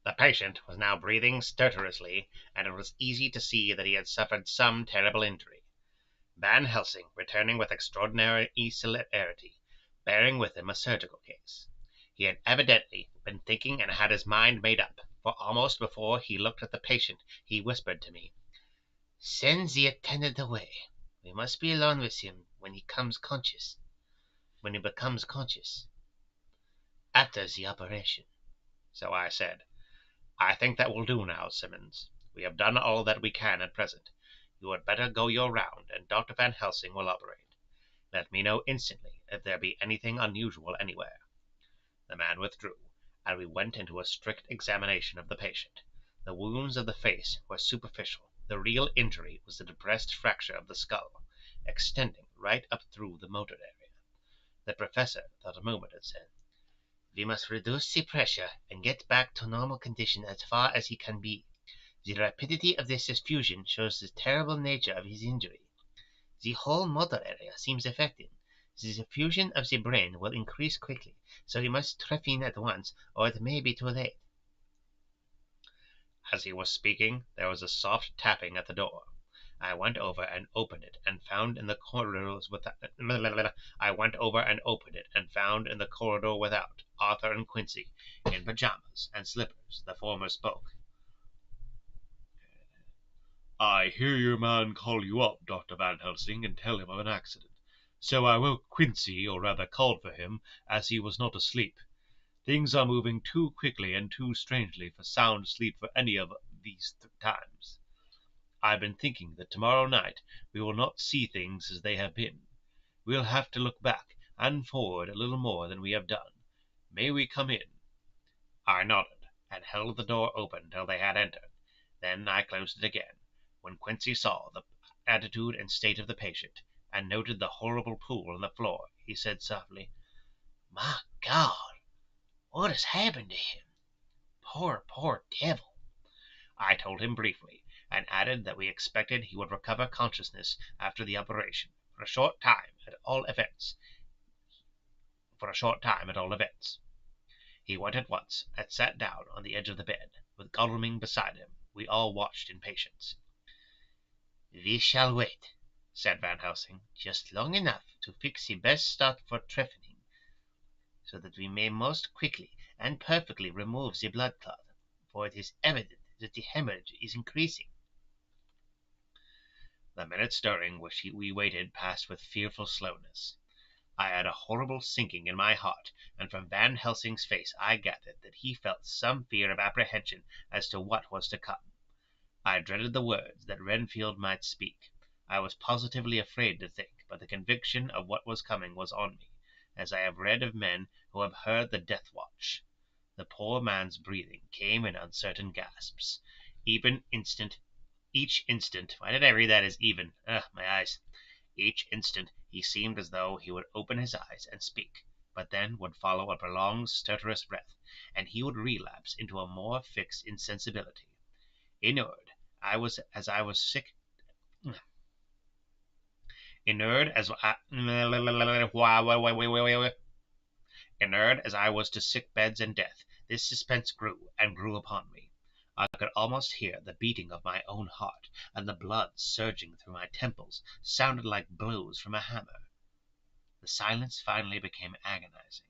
The patient was now breathing stertorously, and it was easy to see that he had suffered some terrible injury. Van Helsing, returning with extraordinary celerity, bearing with him a surgical case. He had evidently been thinking and had his mind made up, for almost before he looked at the patient he whispered to me, "Send the attendant away. We must be alone with him when he becomes conscious. After the operation." So I said, "I think that will do now, Simmons. We have done all that we can at present. You had better go your round, and Dr. Van Helsing will operate. Let me know instantly if there be anything unusual anywhere." The man withdrew, and we went into a strict examination of the patient. The wounds of the face were superficial. The real injury was the depressed fracture of the skull, extending right up through the motor area. The professor thought a moment and said, "We must reduce the pressure and get back to normal condition as far as he can be. The rapidity of this effusion shows the terrible nature of his injury. The whole motor area seems affected. The diffusion of the brain will increase quickly, so he must trephine at once, or it may be too late." As he was speaking, there was a soft tapping at the door. I went over and opened it, and found in the corridor without Arthur and Quincy, in pajamas and slippers. The former spoke. "I hear your man call you up, Dr. Van Helsing, and tell him of an accident. So I woke Quincy, or rather called for him, as he was not asleep. Things are moving too quickly and too strangely for sound sleep for any of these times. I've been thinking that tomorrow night we will not see things as they have been. We'll have to look back and forward a little more than we have done. May we come in?" I nodded, and held the door open till they had entered. Then I closed it again. When Quincy saw the attitude and state of the patient, and noted the horrible pool on the floor, he said softly, "My God, what has happened to him? Poor devil." I told him briefly, and added that we expected he would recover consciousness after the operation, for a short time at all events. He went at once, and sat down on the edge of the bed, with Godalming beside him. We all watched in patience. "We shall wait," said Van Helsing, "just long enough to fix the best start for trephining, so that we may most quickly and perfectly remove the blood clot, for it is evident that the hemorrhage is increasing." The minutes during which we waited passed with fearful slowness. I had a horrible sinking in my heart, and from Van Helsing's face I gathered that he felt some fear of apprehension as to what was to come. I dreaded the words that Renfield might speak. I was positively afraid to think, but the conviction of what was coming was on me, as I have read of men who have heard the death watch. The poor man's breathing came in uncertain gasps. Each instant, why did I read that as even? My eyes. Each instant he seemed as though he would open his eyes and speak, but then would follow a prolonged stertorous breath, and he would relapse into a more fixed insensibility. Inured as I was to sick beds and death, this suspense grew and grew upon me. I could almost hear the beating of my own heart, and the blood surging through my temples sounded like blows from a hammer. The silence finally became agonizing.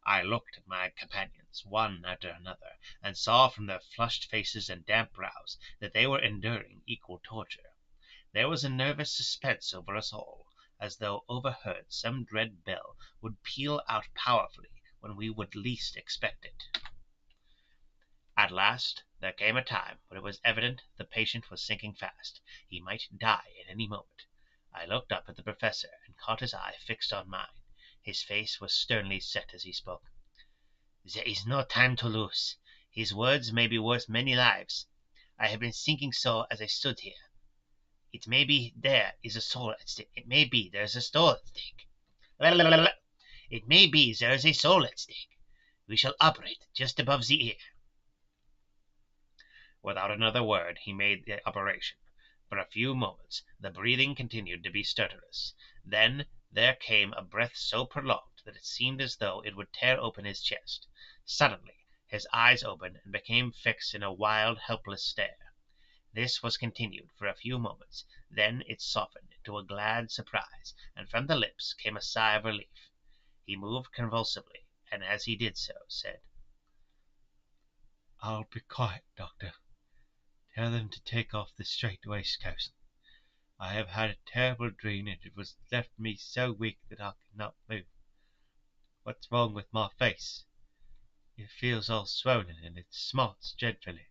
I looked at my companions, one after another, and saw from their flushed faces and damp brows that they were enduring equal torture. There was a nervous suspense over us all, as though overheard some dread bell would peal out powerfully when we would least expect it. At last there came a time when it was evident the patient was sinking fast. He might die at any moment. I looked up at the professor and caught his eye fixed on mine. His face was sternly set as he spoke. "There is no time to lose. His words may be worth many lives. I have been thinking so as I stood here. It may be there is a soul at stake. It may be there is a soul at stake. It may be there is a soul at stake. We shall operate just above the ear." Without another word he made the operation. For a few moments the breathing continued to be stertorous. Then there came a breath so prolonged that it seemed as though it would tear open his chest. Suddenly his eyes opened and became fixed in a wild, helpless stare. This was continued for a few moments. Then it softened to a glad surprise, and from the lips came a sigh of relief. He moved convulsively, and as he did so, said, "I'll be quiet, Doctor. Tell them to take off the strait waistcoat. I have had a terrible dream, and it has left me so weak that I cannot move. What's wrong with my face? It feels all swollen, and it smarts dreadfully."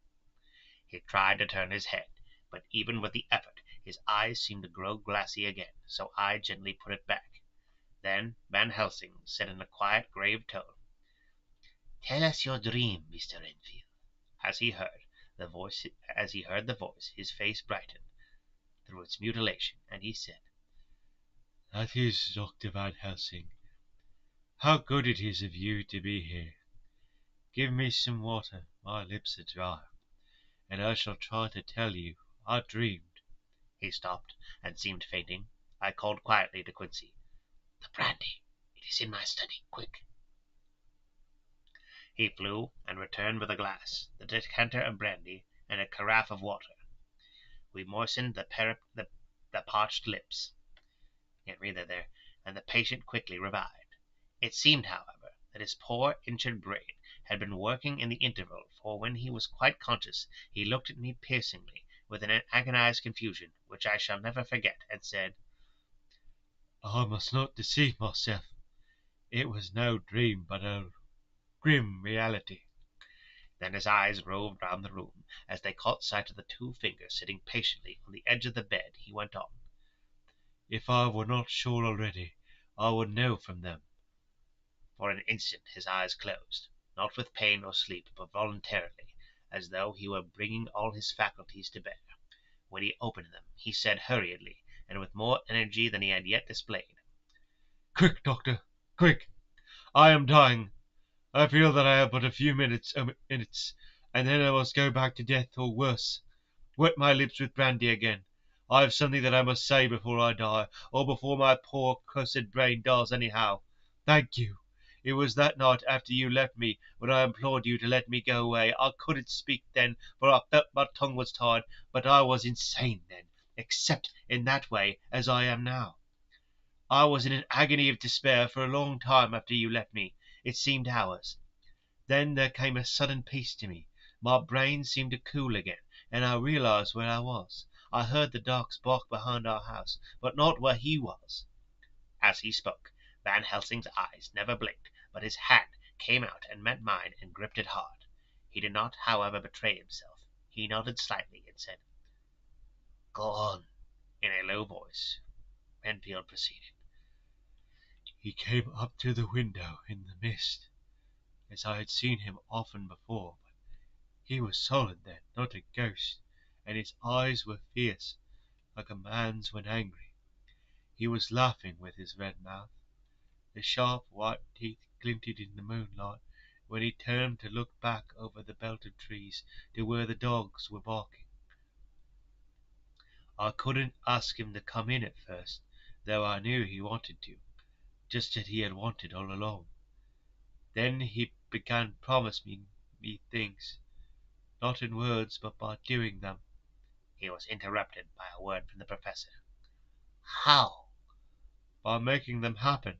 He tried to turn his head, but even with the effort his eyes seemed to grow glassy again, so I gently put it back. Then Van Helsing said in a quiet, grave tone, "Tell us your dream, Mr. Renfield." As he heard the voice, his face brightened through its mutilation, and he said, "That is Dr. Van Helsing. How good it is of you to be here. Give me some water, my lips are dry, and I shall try to tell you. I dreamed." He stopped and seemed fainting. I called quietly to Quincy, "The brandy. It is in my study. Quick." He flew and returned with a glass, the decanter of brandy, and a carafe of water. We moistened the parched lips. Can't read that there. And the patient quickly revived. It seemed, however, that his poor injured brain had been working in the interval, for when he was quite conscious he looked at me piercingly, with an agonized confusion which I shall never forget, and said, "I must not deceive myself. It was no dream, but a grim reality." Then his eyes roved round the room. As they caught sight of the two fingers sitting patiently on the edge of the bed, he went on, "If I were not sure already, I would know from them. For an instant his eyes closed, not with pain or sleep, but voluntarily, as though he were bringing all his faculties to bear. When he opened them, he said hurriedly, and with more energy than he had yet displayed, "Quick, doctor, quick! I am dying. I feel that I have but a few minutes, and then I must go back to death, or worse. Wet my lips with brandy again. I have something that I must say before I die, or before my poor cursed brain does anyhow. Thank you. It was that night after you left me, when I implored you to let me go away. I couldn't speak then, for I felt my tongue was tied, but I was insane then, except in that way as I am now. I was in an agony of despair for a long time after you left me. It seemed hours. Then there came a sudden peace to me. My brain seemed to cool again, and I realized where I was. I heard the dogs bark behind our house, but not where he was." As he spoke, Van Helsing's eyes never blinked, but his hand came out and met mine and gripped it hard. He did not, however, betray himself. He nodded slightly and said, "Go on," in a low voice. Renfield proceeded. "He came up to the window in the mist, as I had seen him often before, but he was solid then, not a ghost, and his eyes were fierce, like a man's when angry. He was laughing with his red mouth. The sharp white teeth glinted in the moonlight when he turned to look back over the belt of trees to where the dogs were barking. I couldn't ask him to come in at first, though I knew he wanted to, just as he had wanted all along. Then he began promising me things, not in words, but by doing them." He was interrupted by a word from the professor. "How?" "By making them happen,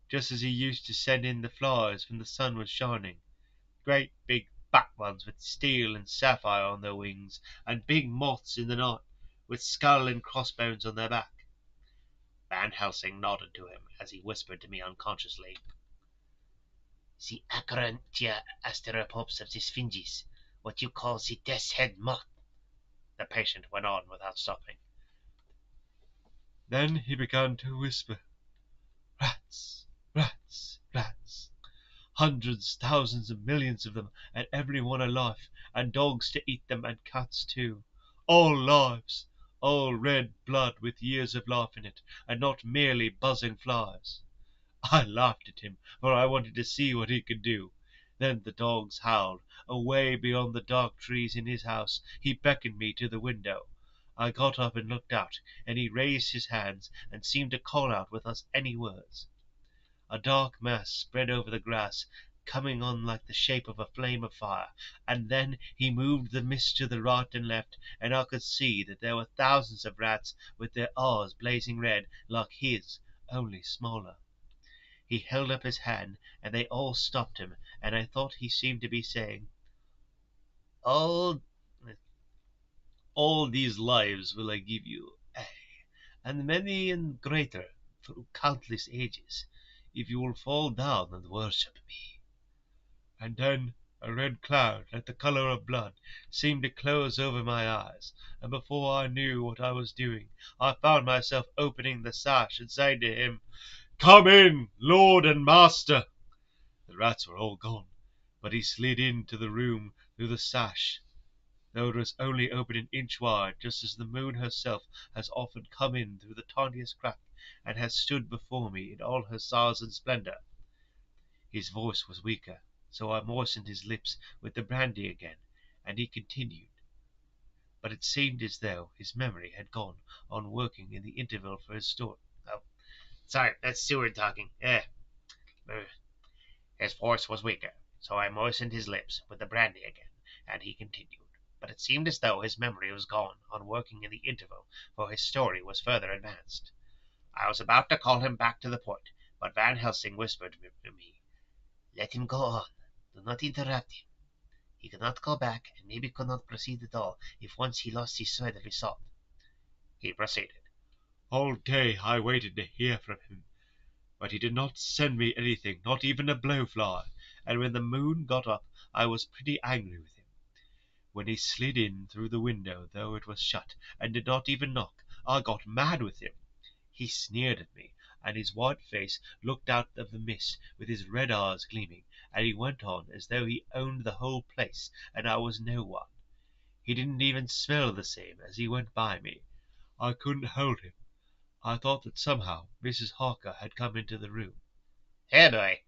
just as he used to send in the flies when the sun was shining. Great big fat ones with steel and sapphire on their wings, and big moths in the night, with skull and crossbones on their back." Van Helsing nodded to him as he whispered to me unconsciously, "The Acrantia asteropops of the Sphinges, what you call the death's head moth." The patient went on without stopping. Then he began to whisper, "Rats, rats, rats. Hundreds, thousands, and millions of them, and every one alive, and dogs to eat them, and cats too. All lives, all red blood with years of life in it, and not merely buzzing flies." I laughed at him, for I wanted to see what he could do. Then the dogs howled. Away beyond the dark trees in his house, he beckoned me to the window. I got up and looked out, and he raised his hands and seemed to call out with us any words. A dark mass spread over the grass, coming on like the shape of a flame of fire, and then he moved the mist to the right and left, and I could see that there were thousands of rats with their eyes blazing red like his, only smaller. He held up his hand, and they all stopped him, and I thought he seemed to be saying, "All, all these lives will I give you, aye, and many and greater, through countless ages, if you will fall down and worship me." And then a red cloud, like the color of blood, seemed to close over my eyes, and before I knew what I was doing, I found myself opening the sash and saying to him, "Come in, Lord and Master." The rats were all gone, but he slid into the room through the sash, though it was only open an inch wide, just as the moon herself has often come in through the tiniest crack, and has stood before me in all her size and splendor. His voice was weaker, so I moistened his lips with the brandy again, and he continued. But it seemed as though his memory had gone on working in the interval for his story. Oh, sorry, that's Seward talking. His voice was weaker, so I moistened his lips with the brandy again, and he continued. But it seemed as though his memory was gone on working in the interval, for his story was further advanced. I was about to call him back to the point, but Van Helsing whispered to me, "Let him go on. Do not interrupt him. He could not go back, and maybe could not proceed at all, if once he lost his thread of his thought." He proceeded. All day I waited to hear from him, but he did not send me anything, not even a blowfly, and when the moon got up I was pretty angry with him. When he slid in through the window, though it was shut, and did not even knock, I got mad with him. He sneered at me, and his white face looked out of the mist with his red eyes gleaming, and he went on as though he owned the whole place and I was no one. He didn't even smell the same as he went by me. I couldn't hold him. I thought that somehow Mrs. Harker had come into the room. Here, boy.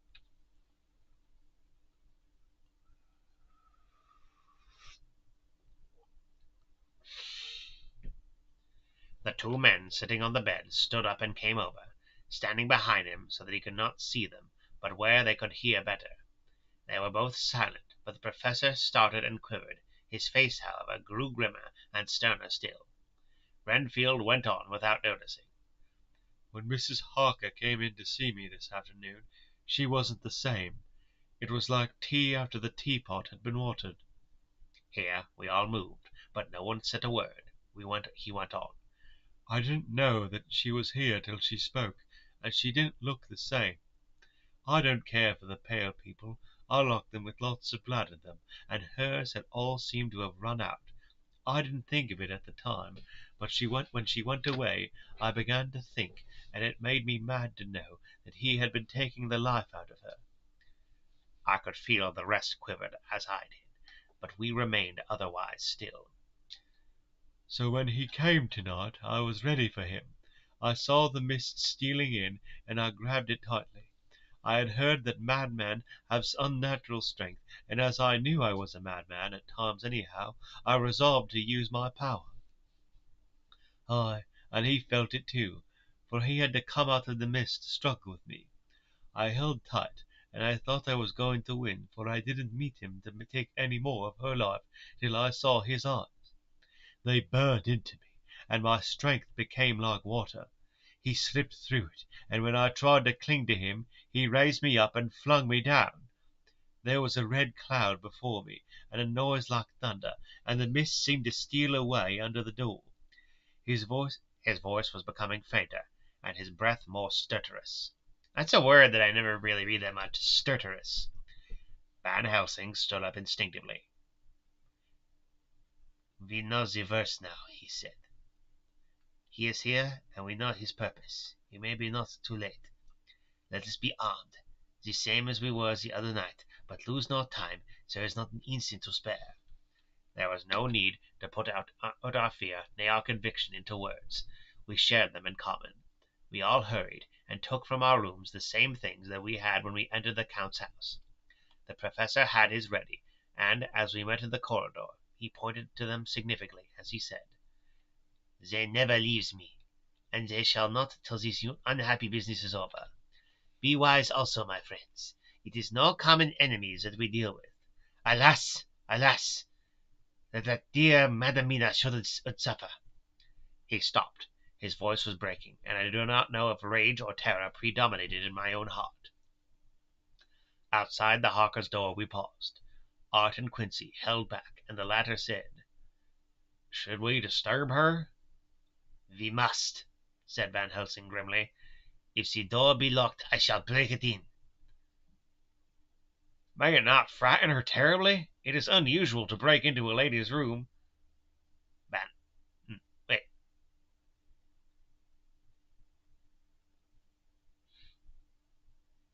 The two men sitting on the bed stood up and came over, standing behind him so that he could not see them, but where they could hear better. They were both silent, but the Professor started and quivered. His face, however, grew grimmer and sterner still. Renfield went on without noticing. When Mrs. Harker came in to see me this afternoon, she wasn't the same. It was like tea after the teapot had been watered. Here we all moved, but no one said a word. He went on. I didn't know that she was here till she spoke, and she didn't look the same. I don't care for the pale people. I like them with lots of blood in them, and hers had all seemed to have run out. I didn't think of it at the time, but when she went away I began to think, and it made me mad to know that he had been taking the life out of her. I could feel the rest quivered as I did, but we remained otherwise still. So when he came tonight I was ready for him. I saw the mist stealing in, and I grabbed it tightly. I had heard that madmen have unnatural strength, and as I knew I was a madman at times anyhow, I resolved to use my power. Aye, and he felt it too, for he had to come out of the mist to struggle with me. I held tight, and I thought I was going to win, for I didn't meet him to take any more of her life till I saw his eyes. They burned into me, and my strength became like water. He slipped through it, and when I tried to cling to him, he raised me up and flung me down. There was a red cloud before me, and a noise like thunder, and the mist seemed to steal away under the door. His voice was becoming fainter, and his breath more stertorous. That's a word that I never really read that much, stertorous. Van Helsing stood up instinctively. We know the verse now, he said. He is here, and we know his purpose. It may be not too late. Let us be armed, the same as we were the other night, but lose no time. There is not an instant to spare. There was no need to put our fear, nay our conviction, into words. We shared them in common. We all hurried, and took from our rooms the same things that we had when we entered the Count's house. The Professor had his ready, and as we went in the corridor, he pointed to them significantly as he said, They never leaves me, and they shall not till this unhappy business is over. Be wise also, my friends. It is no common enemies that we deal with. Alas, alas, that dear Madam Mina should suffer. He stopped. His voice was breaking, and I do not know if rage or terror predominated in my own heart. Outside the Harker's door we paused. Art and Quincy held back, and the latter said, Should we disturb her? We must, said Van Helsing grimly. If the door be locked, I shall break it in. May it not frighten her terribly? It is unusual to break into a lady's room. Wait.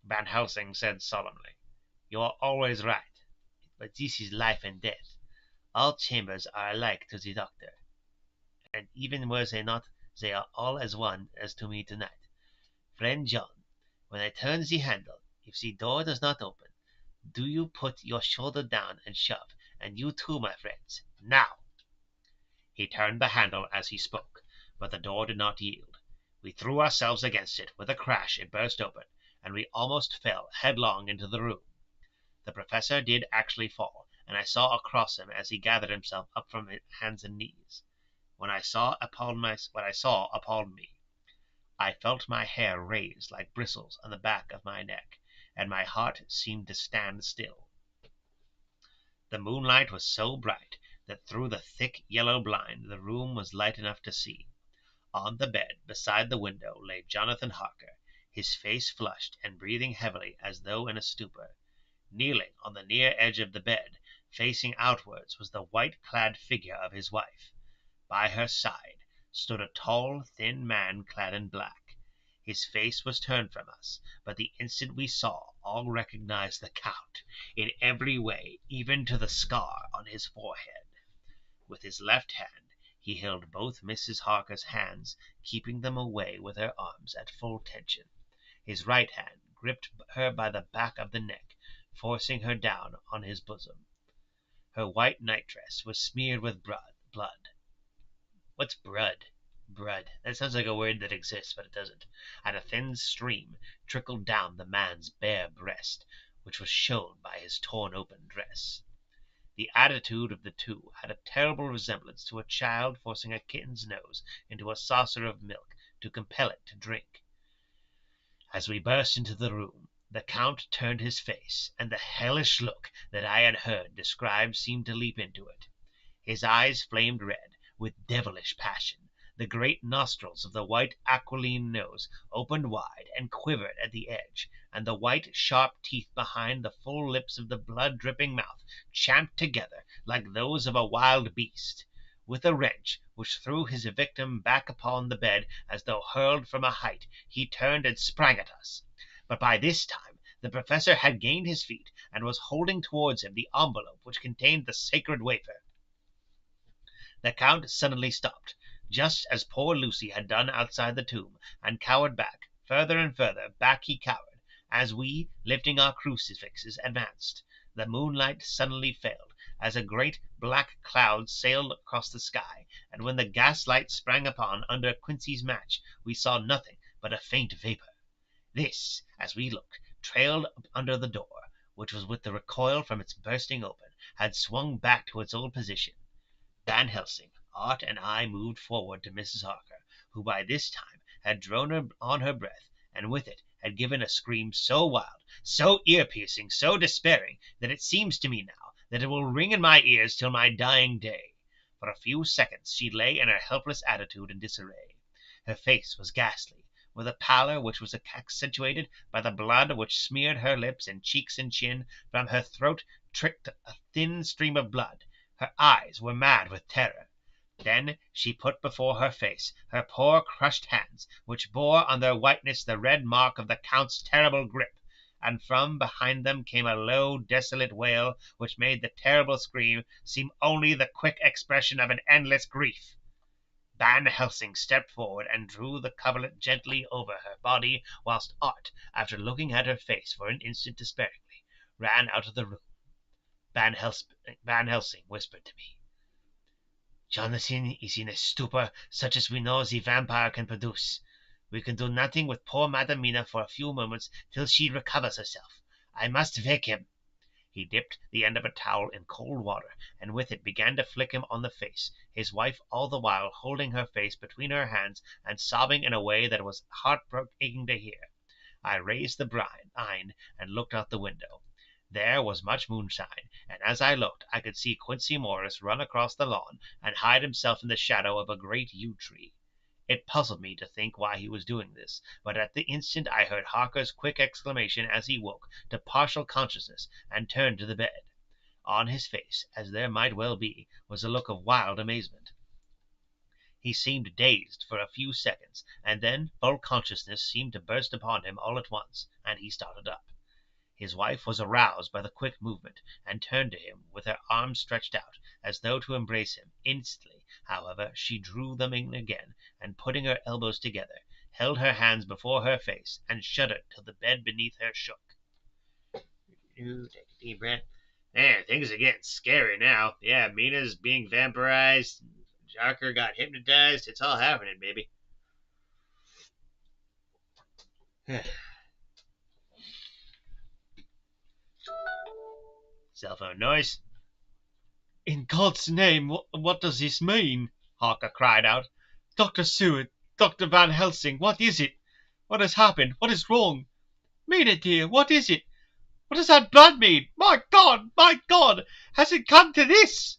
Van Helsing said solemnly, You are always right, but this is life and death. All chambers are alike to the doctor, and even were they not, they are all as one as to me tonight. Friend John, when I turn the handle, if the door does not open, do you put your shoulder down and shove, and you too, my friends. Now! He turned the handle as he spoke, but the door did not yield. We threw ourselves against it. With a crash it burst open, and we almost fell headlong into the room. The Professor did actually fall, and I saw across him as he gathered himself up from his hands and knees. What I saw appalled me. I felt my hair raise like bristles on the back of my neck, and my heart seemed to stand still. The moonlight was so bright that through the thick yellow blind the room was light enough to see. On the bed beside the window lay Jonathan Harker, his face flushed and breathing heavily as though in a stupor. Kneeling on the near edge of the bed, facing outwards, was the white-clad figure of his wife. By her side stood a tall, thin man clad in black. His face was turned from us, but the instant we saw, all recognized the Count in every way, even to the scar on his forehead. With his left hand he held both Mrs. Harker's hands, keeping them away with her arms at full tension. His right hand gripped her by the back of the neck, forcing her down on his bosom. Her white nightdress was smeared with blood. What's blood? Blood. That sounds like a word that exists, but it doesn't. And a thin stream trickled down the man's bare breast, which was shown by his torn open dress. The attitude of the two had a terrible resemblance to a child forcing a kitten's nose into a saucer of milk to compel it to drink. As we burst into the room, the Count turned his face, and the hellish look that I had heard described seemed to leap into it. His eyes flamed red with devilish passion. The great nostrils of the white aquiline nose opened wide and quivered at the edge, and the white, sharp teeth behind the full lips of the blood-dripping mouth champed together like those of a wild beast. With a wrench which threw his victim back upon the bed as though hurled from a height, he turned and sprang at us. But by this time the Professor had gained his feet and was holding towards him the envelope which contained the sacred wafer. The Count suddenly stopped, just as poor Lucy had done outside the tomb, and cowered back. Further and further back he cowered, as we, lifting our crucifixes, advanced. The moonlight suddenly failed, as a great black cloud sailed across the sky, and when the gaslight sprang upon under Quincy's match, we saw nothing but a faint vapor. This, as we looked, trailed up under the door, which was with the recoil from its bursting open, had swung back to its old position. Van Helsing, Art, and I moved forward to Mrs. Harker, who by this time had drawn on her breath, and with it had given a scream so wild, so ear-piercing, so despairing, that it seems to me now that it will ring in my ears till my dying day. For a few seconds she lay in her helpless attitude in disarray. Her face was ghastly, with a pallor which was accentuated by the blood which smeared her lips and cheeks and chin. From her throat tricked a thin stream of blood. Her eyes were mad with terror. Then she put before her face her poor crushed hands, which bore on their whiteness the red mark of the Count's terrible grip, and from behind them came a low, desolate wail which made the terrible scream seem only the quick expression of an endless grief. Van Helsing stepped forward and drew the coverlet gently over her body, whilst Art, after looking at her face for an instant despairingly, ran out of the room. Van Helsing whispered to me, "Jonathan is in a stupor such as we know the vampire can produce. We can do nothing with poor Madam Mina for a few moments till she recovers herself. I must wake him." He dipped the end of a towel in cold water, and with it began to flick him on the face, his wife all the while holding her face between her hands and sobbing in a way that was heartbreaking to hear. I raised the blind and looked out the window. There was much moonshine, and as I looked I could see Quincy Morris run across the lawn and hide himself in the shadow of a great yew tree. It puzzled me to think why he was doing this, but at the instant I heard Harker's quick exclamation as he woke to partial consciousness and turned to the bed. On his face, as there might well be, was a look of wild amazement. He seemed dazed for a few seconds, and then full consciousness seemed to burst upon him all at once, and he started up. His wife was aroused by the quick movement, and turned to him with her arms stretched out, as though to embrace him. Instantly, however, she drew them in again, and putting her elbows together, held her hands before her face, and shuddered till the bed beneath her shook. You take a deep breath. Man, things are getting scary now. Yeah, Mina's being vampirized. Harker got hypnotized. It's all happening, baby. Cell phone noise. In God's name, what does this mean? Harker cried out. Dr. Seward, Dr. Van Helsing, what is it? What has happened? What is wrong? Mina, dear, what is it? What does that blood mean? My God! My God! Has it come to this?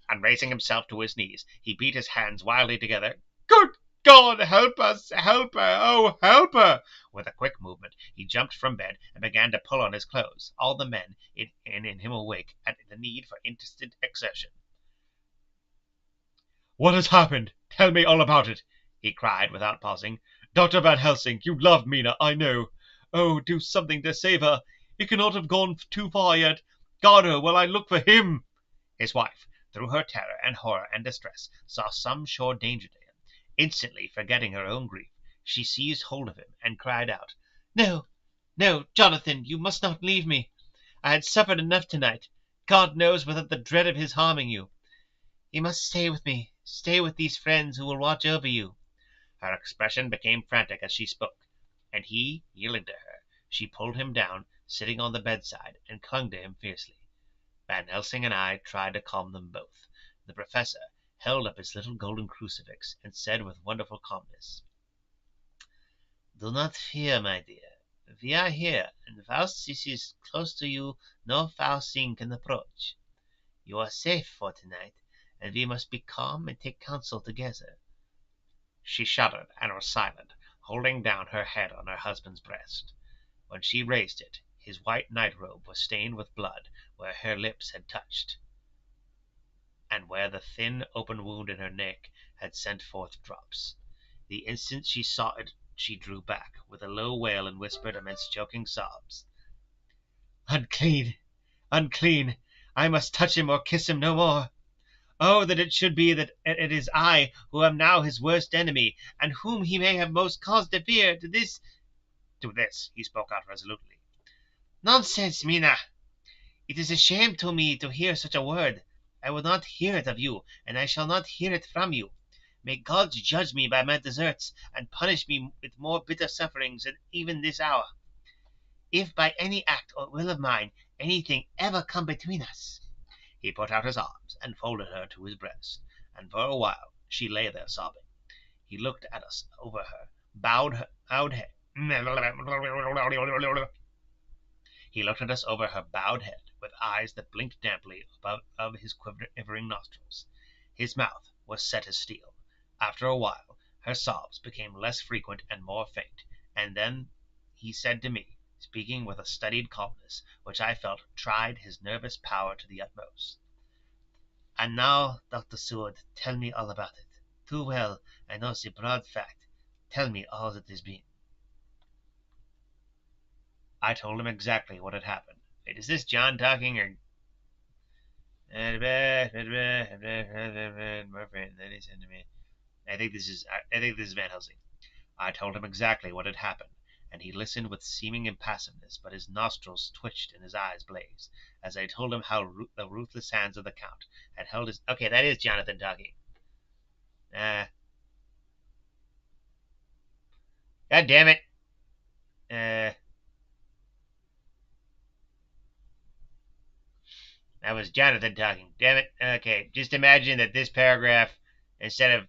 And raising himself to his knees, he beat his hands wildly together. Good God, help us! Help her! Oh, help her! With a quick movement, he jumped from bed and began to pull on his clothes, all the men in him awake at the need for instant exertion. What has happened? Tell me all about it, he cried without pausing. Dr. Van Helsing, you love Mina, I know. Oh, do something to save her. It cannot have gone too far yet. Guard her while I look for him. His wife, through her terror and horror and distress, saw some sure danger to him. Instantly forgetting her own grief, she seized hold of him and cried out, "No, no, Jonathan, you must not leave me. I had suffered enough tonight. God knows without the dread of his harming you. You must stay with me, stay with these friends who will watch over you." Her expression became frantic as she spoke, and he, yielding to her, she pulled him down, sitting on the bedside, and clung to him fiercely. Van Helsing and I tried to calm them both. The Professor held up his little golden crucifix and said with wonderful calmness, "Do not fear, my dear. We are here, and whilst this is close to you, no foul thing can approach. You are safe for tonight, and we must be calm and take counsel together." She shuddered and was silent, holding down her head on her husband's breast. When she raised it, his white night-robe was stained with blood where her lips had touched, and where the thin open wound in her neck had sent forth drops. The instant she saw it she drew back, with a low wail, and whispered amidst choking sobs, "Unclean! Unclean! I must touch him or kiss him no more. Oh, that it should be that it is I who am now his worst enemy, and whom he may have most cause to fear. To this he spoke out resolutely. "Nonsense, Mina! It is a shame to me to hear such a word. I will not hear it of you, and I shall not hear it from you. May God judge me by my deserts, and punish me with more bitter sufferings than even this hour, if by any act or will of mine anything ever come between us." He put out his arms and folded her to his breast, and for a while she lay there sobbing. He looked at us over her bowed head. He looked at us over her bowed head, with eyes that blinked damply above his quivering nostrils. His mouth was set as steel. After a while her sobs became less frequent and more faint, and then he said to me, speaking with a studied calmness which I felt tried his nervous power to the utmost, "And now, Dr. Seward, tell me all about it. Too well I know the broad fact. Tell me all that has been." I told him exactly what had happened. Wait, is this John talking, or... I think this is Van Helsing. I told him exactly what had happened, and he listened with seeming impassiveness, but his nostrils twitched and his eyes blazed, as I told him how the ruthless hands of the Count had held his... Okay, that is Jonathan talking. God damn it. That was Jonathan talking. Damn it. Okay, just imagine that this paragraph, instead of...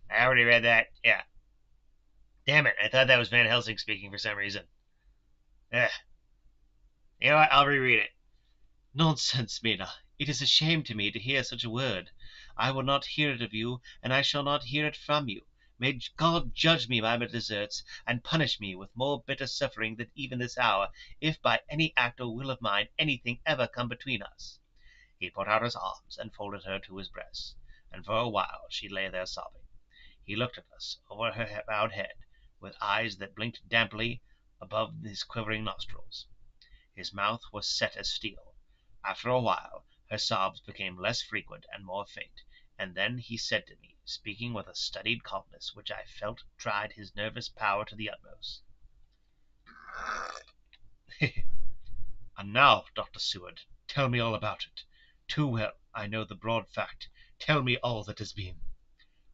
I already read that. Yeah. Damn it, I thought that was Van Helsing speaking for some reason. Ugh. You know what, I'll reread it. "Nonsense, Mina. It is a shame to me to hear such a word. I will not hear it of you, and I shall not hear it from you. May God judge me by my deserts, and punish me with more bitter suffering than even this hour, if by any act or will of mine anything ever come between us." He put out his arms and folded her to his breast, and for a while she lay there sobbing. He looked at us over her bowed head, with eyes that blinked damply above his quivering nostrils. His mouth was set as steel. After a while her sobs became less frequent and more faint, and then he said to me, speaking with a studied calmness which I felt tried his nervous power to the utmost, "And now, Dr. Seward, tell me all about it. Too well I know the broad fact. Tell me all that has been."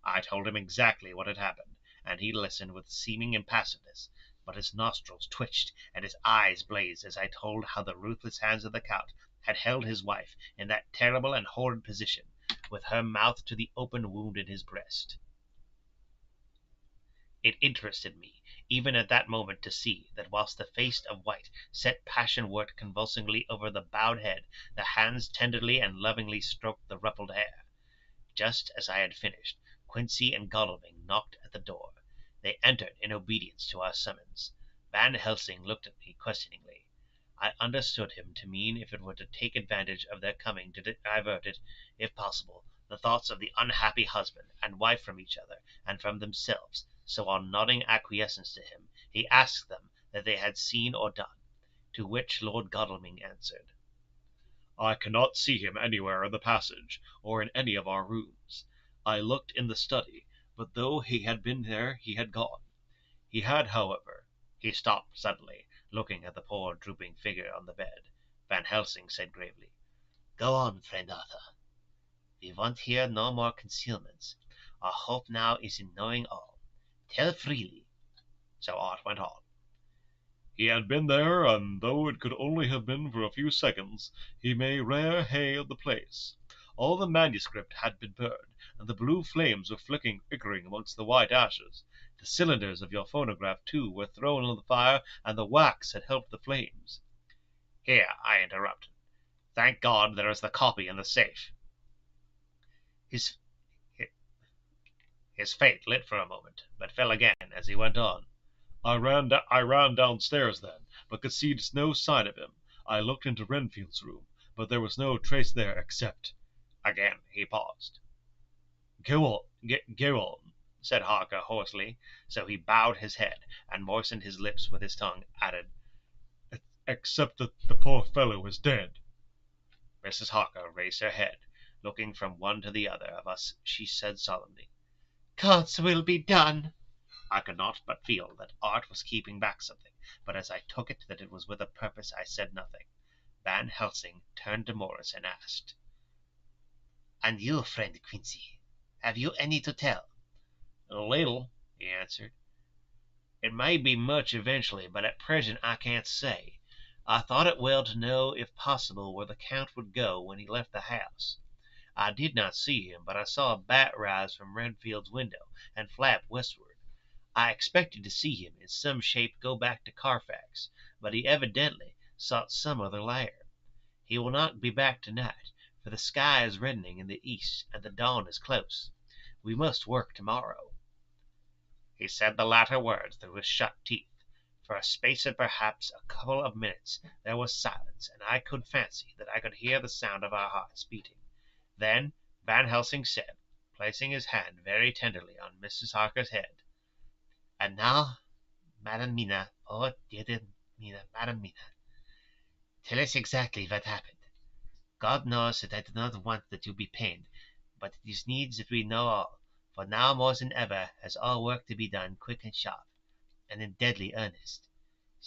I told him exactly what had happened, and he listened with seeming impassiveness, but his nostrils twitched and his eyes blazed as I told how the ruthless hands of the Count had held his wife in that terrible and horrid position, with her mouth to the open wound in his breast. It interested me, even at that moment, to see that whilst the face of white set passion worked convulsingly over the bowed head, the hands tenderly and lovingly stroked the ruffled hair. Just as I had finished, Quincy and Godalming knocked at the door. They entered in obedience to our summons. Van Helsing looked at me questioningly. I understood him to mean if it were to take advantage of their coming to divert it, if possible, the thoughts of the unhappy husband and wife from each other and from themselves, so on nodding acquiescence to him, he asked them that they had seen or done, to which Lord Godalming answered, I cannot see him anywhere in the passage, or in any of our rooms. I looked in the study, but though he had been there, he had gone. He had, however— He stopped suddenly, looking at the poor drooping figure on the bed. Van Helsing said gravely, Go on, friend Arthur. We want here no more concealments. Our hope now is in knowing all. Tell freely. So Art went on. He had been there, and though it could only have been for a few seconds, he made rare hay of the place. All the manuscript had been burned, and the blue flames were flickering amongst the white ashes. The cylinders of your phonograph, too, were thrown on the fire, and the wax had helped the flames. Here, I interrupted. Thank God there is the copy in the safe. His face lit for a moment, but fell again as he went on. I ran downstairs then, but could see no sign of him. I looked into Renfield's room, but there was no trace there except— Again he paused. Go on, said Harker hoarsely, so he bowed his head, and moistened his lips with his tongue, added, except that the poor fellow is dead. Mrs. Harker raised her head. Looking from one to the other of us, she said solemnly, God's will be done. I could not but feel that Art was keeping back something, but as I took it that it was with a purpose, I said nothing. Van Helsing turned to Morris and asked, And you, friend Quincy, have you any to tell? A little, he answered. It may be much eventually, but at present I can't say. I thought it well to know, if possible, where the Count would go when he left the house. I did not see him, but I saw a bat rise from Renfield's window and flap westward. I expected to see him in some shape go back to Carfax, but he evidently sought some other lair. He will not be back tonight, for the sky is reddening in the east and the dawn is close. We must work tomorrow. He said the latter words through his shut teeth. For a space of perhaps a couple of minutes there was silence, and I could fancy that I could hear the sound of our hearts beating. Then Van Helsing said, placing his hand very tenderly on Mrs. Harker's head, And now, Madam Mina, oh dear Mina, Madam Mina, tell us exactly what happened. God knows that I do not want that you be pained, but it is needs that we know all, for now more than ever has all work to be done quick and sharp, and in deadly earnest.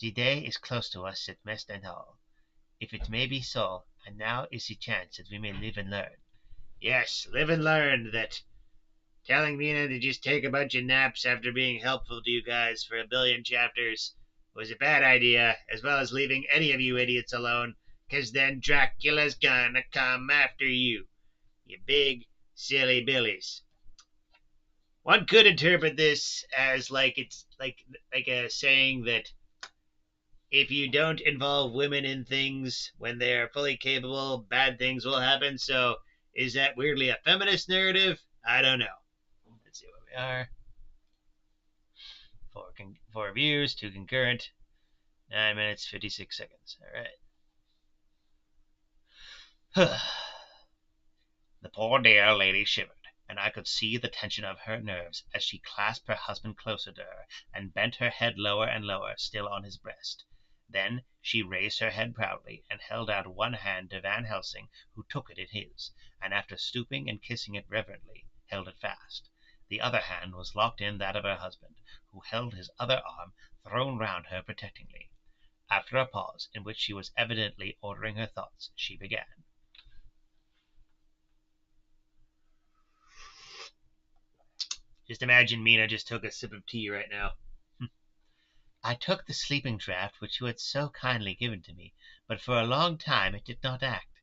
The day is close to us at mest and all. If it may be so, and now is the chance that we may live and learn. Yes, live and learn that telling Mina to just take a bunch of naps after being helpful to you guys for a billion chapters was a bad idea, as well as leaving any of you idiots alone, 'cause then Dracula's gonna come after you, you big, silly billies. One could interpret this as it's like a saying that if you don't involve women in things when they are fully capable, bad things will happen. So is that weirdly a feminist narrative? I don't know. Let's see where we are. Four views, 2 concurrent, 9 minutes, 56 seconds. All right. The poor dear lady shivered, and I could see the tension of her nerves as she clasped her husband closer to her and bent her head lower and lower, still on his breast. Then she raised her head proudly and held out one hand to Van Helsing, who took it in his, and after stooping and kissing it reverently, held it fast. The other hand was locked in that of her husband, who held his other arm thrown round her protectingly. After a pause, in which she was evidently ordering her thoughts, she began. Just imagine Mina just took a sip of tea right now. I took the sleeping draught which you had so kindly given to me, but for a long time it did not act.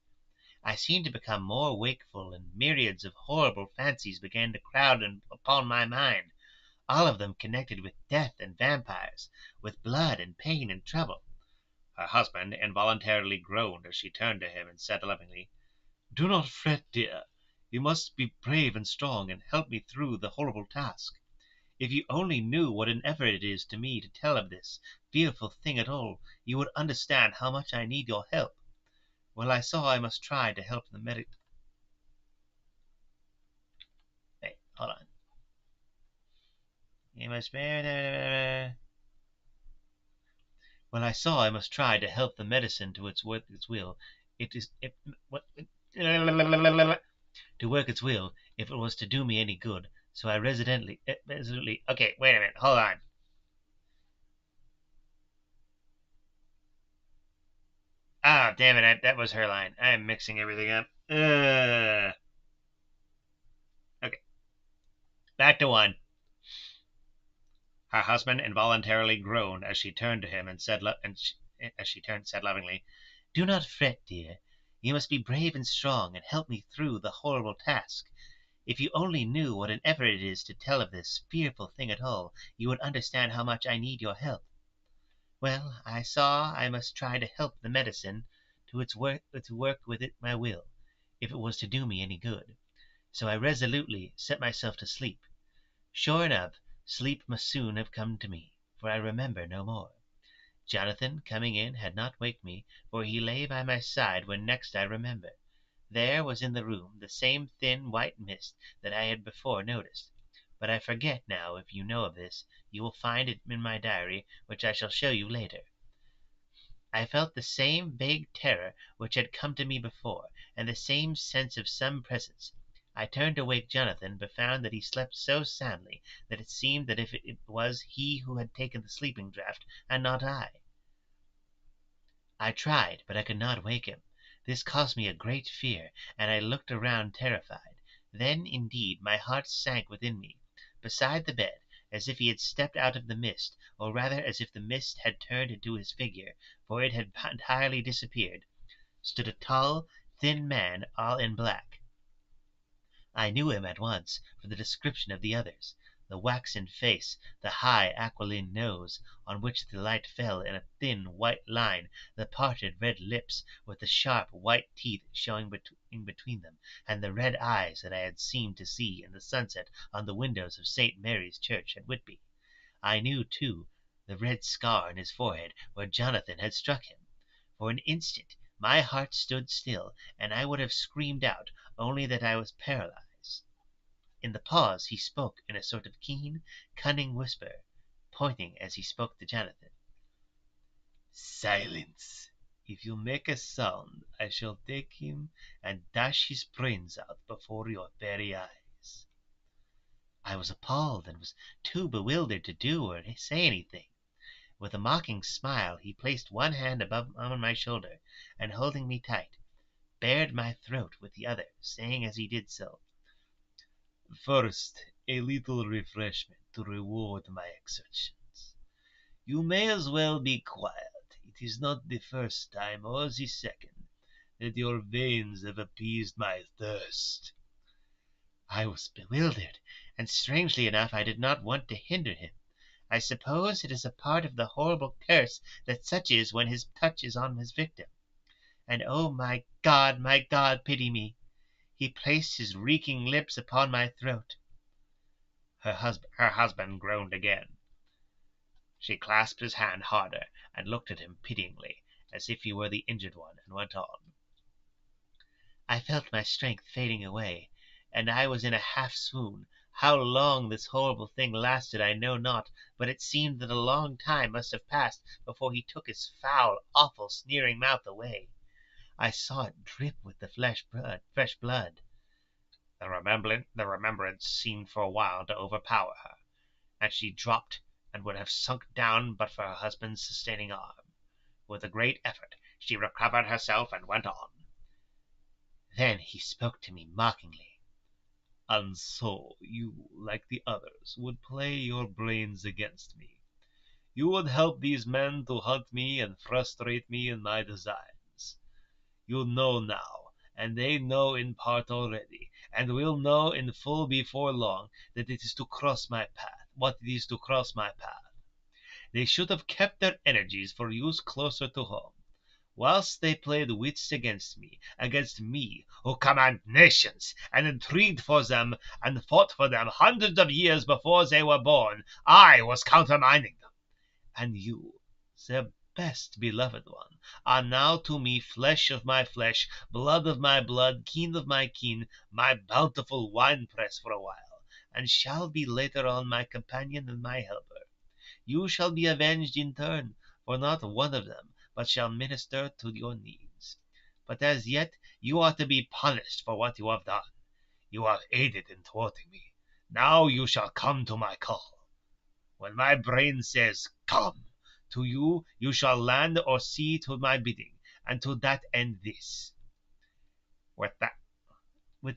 I seemed to become more wakeful, and myriads of horrible fancies began to crowd upon my mind, all of them connected with death and vampires, with blood and pain and trouble. Her husband involuntarily groaned as she turned to him and said lovingly, Do not fret, dear. You must be brave and strong, and help me through the horrible task. If you only knew what an effort it is to me to tell of this fearful thing at all, you would understand how much I need your help. Well, I saw I must try to help the medic. Wait, hold on. You must... Well, I saw I must try to help the medicine to work its will. To work its will, if it was to do me any good. So I resolutely... Okay, wait a minute. Hold on. Ah, damn it. That was her line. I'm mixing everything up. Okay. Back to one. Her husband involuntarily groaned as she turned to him and said, said lovingly, "Do not fret, dear. You must be brave and strong and help me through the horrible task. If you only knew what an effort it is to tell of this fearful thing at all, you would understand how much I need your help." Well, I saw I must try to help the medicine to work with it my will, if it was to do me any good. So I resolutely set myself to sleep. Sure enough, sleep must soon have come to me, for I remember no more. Jonathan, coming in, had not waked me, for he lay by my side when next I remember. There was in the room the same thin white mist that I had before noticed. But I forget now. If you know of this, you will find it in my diary, which I shall show you later. I felt the same vague terror which had come to me before, and the same sense of some presence. I turned to wake Jonathan, but found that he slept so soundly that it seemed that if it was he who had taken the sleeping draught, and not I. I tried, but I could not wake him. This caused me a great fear, and I looked around terrified. Then, indeed, my heart sank within me. Beside the bed, as if he had stepped out of the mist, or rather as if the mist had turned into his figure, for it had entirely disappeared, stood a tall, thin man, all in black. I knew him at once from the description of the others. The waxen face, the high aquiline nose, on which the light fell in a thin white line, the parted red lips, with the sharp white teeth showing between them, and the red eyes that I had seemed to see in the sunset on the windows of St. Mary's Church at Whitby. I knew, too, the red scar on his forehead where Jonathan had struck him. For an instant my heart stood still, and I would have screamed out, only that I was paralyzed. In the pause he spoke in a sort of keen, cunning whisper, pointing as he spoke to Jonathan. "Silence! If you make a sound, I shall take him and dash his brains out before your very eyes." I was appalled, and was too bewildered to do or say anything. With a mocking smile he placed one hand on my shoulder, and holding me tight, bared my throat with the other, saying as he did so, "First, a little refreshment to reward my exertions. You may as well be quiet. It is not the first time or the second that your veins have appeased my thirst." I was bewildered, and strangely enough I did not want to hinder him. I suppose it is a part of the horrible curse that such is when his touch is on his victim. And oh, my God, pity me! He placed his reeking lips upon my throat. Her husband groaned again. She clasped his hand harder, and looked at him pityingly, as if he were the injured one, and went on. I felt my strength fading away, and I was in a half swoon. How long this horrible thing lasted I know not, but it seemed that a long time must have passed before he took his foul, awful, sneering mouth away. I saw it drip with the fresh blood. The remembrance seemed for a while to overpower her, and she dropped and would have sunk down but for her husband's sustaining arm. With a great effort she recovered herself and went on. Then he spoke to me mockingly. "And so you, like the others, would play your brains against me. You would help these men to hunt me and frustrate me in my designs. You know now, and they know in part already, and will know in full before long, what it is to cross my path. They should have kept their energies for use closer to home. Whilst they played wits against me, who command nations, and intrigued for them, and fought for them hundreds of years before they were born, I was countermanding them. And you, their best beloved one, are now to me flesh of my flesh, blood of my blood, kin of my kin, my bountiful winepress for a while, and shall be later on my companion and my helper. You shall be avenged in turn, for not one of them but shall minister to your needs. But as yet you are to be punished for what you have done. You have aided in thwarting me. Now you shall come to my call. When my brain says, come, to you shall land or sea to my bidding, and to that end this. With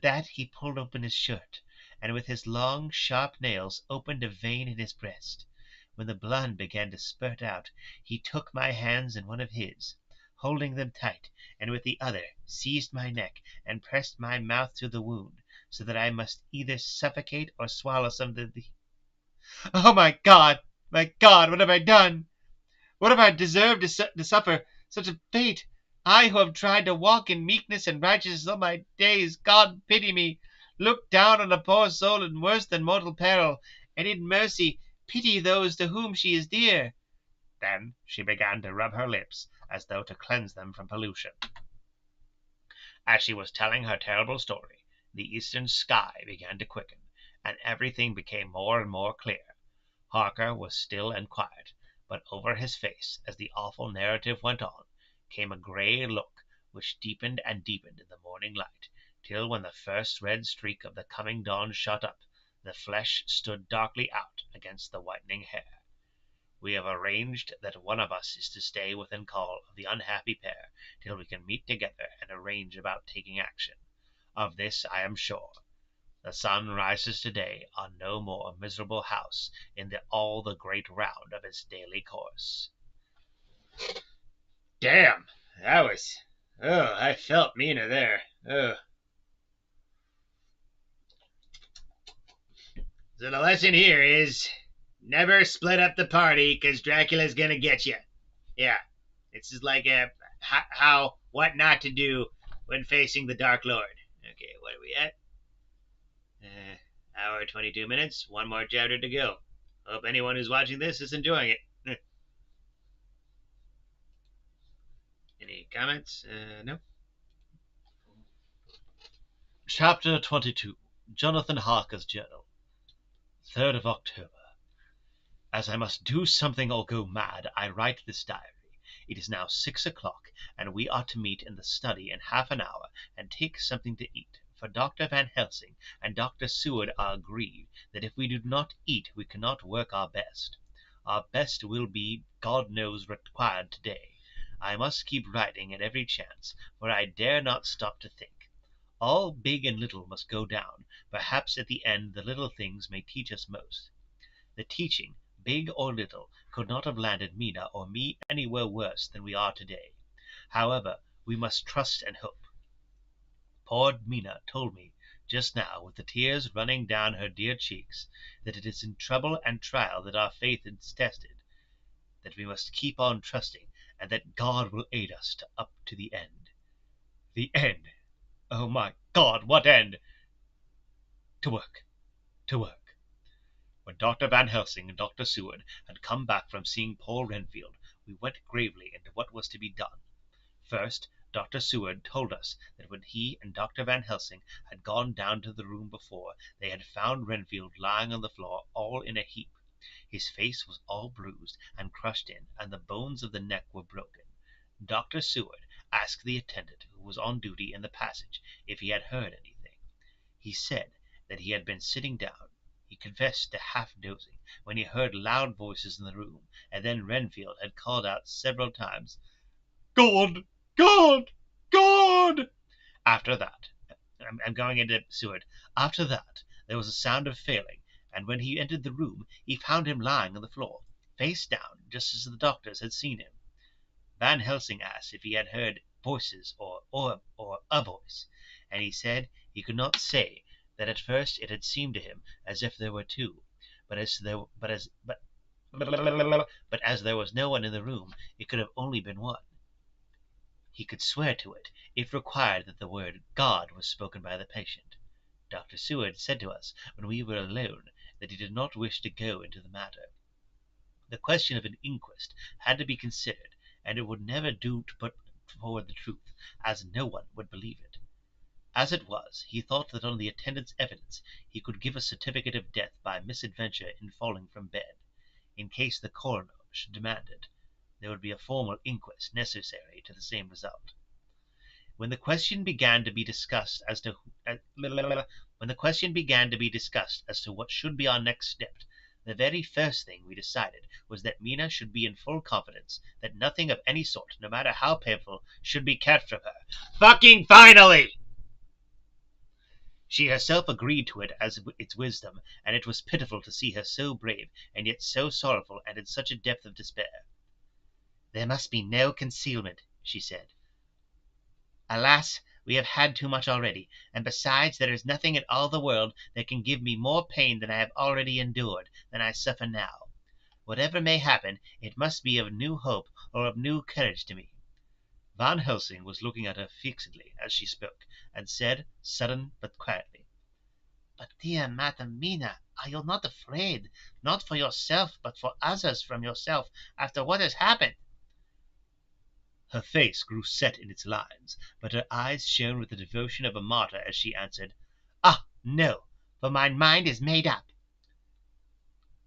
that he pulled open his shirt, and with his long, sharp nails opened a vein in his breast. When the blood began to spurt out, he took my hands in one of his, holding them tight, and with the other seized my neck and pressed my mouth to the wound, so that I must either suffocate or swallow some of the... Oh, my God! My God! What have I done? What have I deserved to suffer such a fate? I who have tried to walk in meekness and righteousness all my days. God pity me. Look down on a poor soul in worse than mortal peril, and in mercy pity those to whom she is dear. Then she began to rub her lips, as though to cleanse them from pollution. As she was telling her terrible story, the eastern sky began to quicken, and everything became more and more clear. Harker was still and quiet, but over his face, as the awful narrative went on, came a grey look which deepened and deepened in the morning light, till when the first red streak of the coming dawn shot up, the flesh stood darkly out against the whitening hair. We have arranged that one of us is to stay within call of the unhappy pair till we can meet together and arrange about taking action. Of this I am sure. The sun rises today on no more miserable house in all the great round of its daily course. Damn, that was... Oh, I felt Mina there. Oh. So the lesson here is never split up the party, because Dracula's gonna get you. Yeah, it's just like what not to do when facing the Dark Lord. Okay, what are we at? Hour 22 minutes, one more chapter to go. Hope anyone who's watching this is enjoying it. Any comments? No? Chapter 22. Jonathan Harker's Journal. 3rd of October. As I must do something or go mad, I write this diary. It is now 6 o'clock, and we are to meet in the study in half an hour and take something to eat, for Dr. Van Helsing and Dr. Seward are agreed that if we do not eat we cannot work our best. Our best will be, God knows, required today. I must keep writing at every chance, for I dare not stop to think. All big and little must go down. Perhaps at the end the little things may teach us most. The teaching, big or little, could not have landed Mina or me anywhere worse than we are today. However, we must trust and hope. Poor Mina told me just now, with the tears running down her dear cheeks, that it is in trouble and trial that our faith is tested, that we must keep on trusting, and that God will aid us up to the end. The end! Oh, my God, what end? To work, to work. When Dr. Van Helsing and Dr. Seward had come back from seeing Paul Renfield, we went gravely into what was to be done. First, Dr. Seward told us that when he and Dr. Van Helsing had gone down to the room before, they had found Renfield lying on the floor all in a heap. His face was all bruised and crushed in, and the bones of the neck were broken. Dr. Seward asked the attendant who was on duty in the passage if he had heard anything. He said that he had been sitting down. He confessed to half dozing when he heard loud voices in the room, and then Renfield had called out several times, "God! God! God!" After that, I'm going into Seward. After that, there was a sound of failing, and when he entered the room, he found him lying on the floor, face down, just as the doctors had seen him. Van Helsing asked if he had heard voices or a voice, and he said he could not say, that at first it had seemed to him as if there were two, but as there was no one in the room, it could have only been one. He could swear to it, if required, that the word God was spoken by the patient. Dr. Seward said to us, when we were alone, that he did not wish to go into the matter. The question of an inquest had to be considered, and it would never do to put forward the truth, as no one would believe it. As it was, he thought that on the attendant's evidence he could give a certificate of death by misadventure in falling from bed. In case the coroner should demand it, there would be a formal inquest necessary to the same result. When the question began to be discussed as to what should be our next step, the very first thing we decided was that Mina should be in full confidence that nothing of any sort, no matter how painful, should be kept from her. Fucking finally! She herself agreed to it as its wisdom, and it was pitiful to see her so brave, and yet so sorrowful and in such a depth of despair. "There must be no concealment," she said. "Alas, we have had too much already, and besides there is nothing in all the world that can give me more pain than I have already endured, than I suffer now. Whatever may happen, it must be of new hope or of new courage to me." Van Helsing was looking at her fixedly as she spoke, and said, sudden but quietly, "But dear Madam Mina, are you not afraid, not for yourself, but for others from yourself, after what has happened?" Her face grew set in its lines, but her eyes shone with the devotion of a martyr as she answered, "Ah, no, for my mind is made up."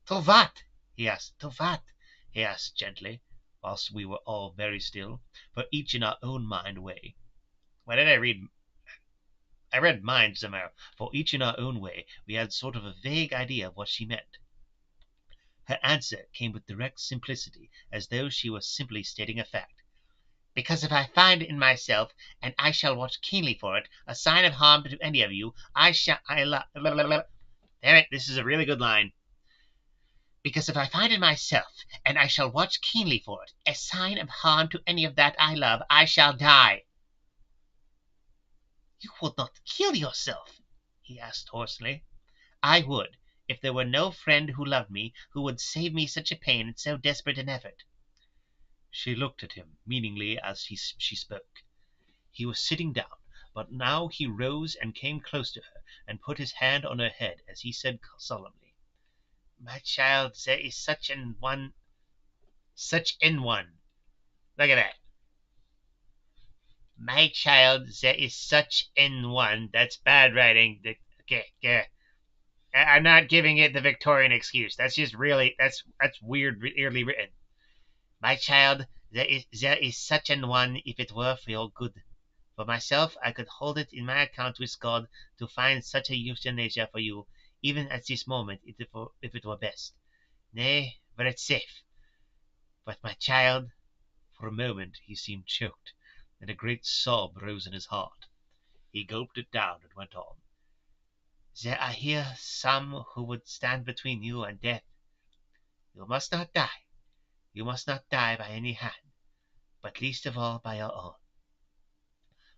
"To what?" he asked gently, whilst we were all very still, for each in our own mind way. Why did I read? I read mind somewhere. For each in our own way, we had sort of a vague idea of what she meant. Her answer came with direct simplicity, as though she was simply stating a fact. "Because if I find in myself, and I shall watch keenly for it, a sign of harm to any of you, Damn it, this is a really good line. "Because if I find in myself, and I shall watch keenly for it, a sign of harm to any of that I love, I shall die." "You would not kill yourself?" he asked hoarsely. "I would, if there were no friend who loved me, who would save me such a pain and so desperate an effort." She looked at him meaningly as she spoke. He was sitting down, but now he rose and came close to her, and put his hand on her head as he said solemnly, "My child, there is such an one. Look at that. My child, there is such an one." That's bad writing. Okay. I'm not giving it the Victorian excuse. That's just really, that's weirdly written. "My child, there is such an one if it were for your good. For myself, I could hold it in my account with God to find such a euthanasia for you, even at this moment, if it were best. Nay, were it safe. But my child—" For a moment he seemed choked, and a great sob rose in his heart. He gulped it down and went on. "There are here some who would stand between you and death. You must not die. You must not die by any hand, but least of all by your own.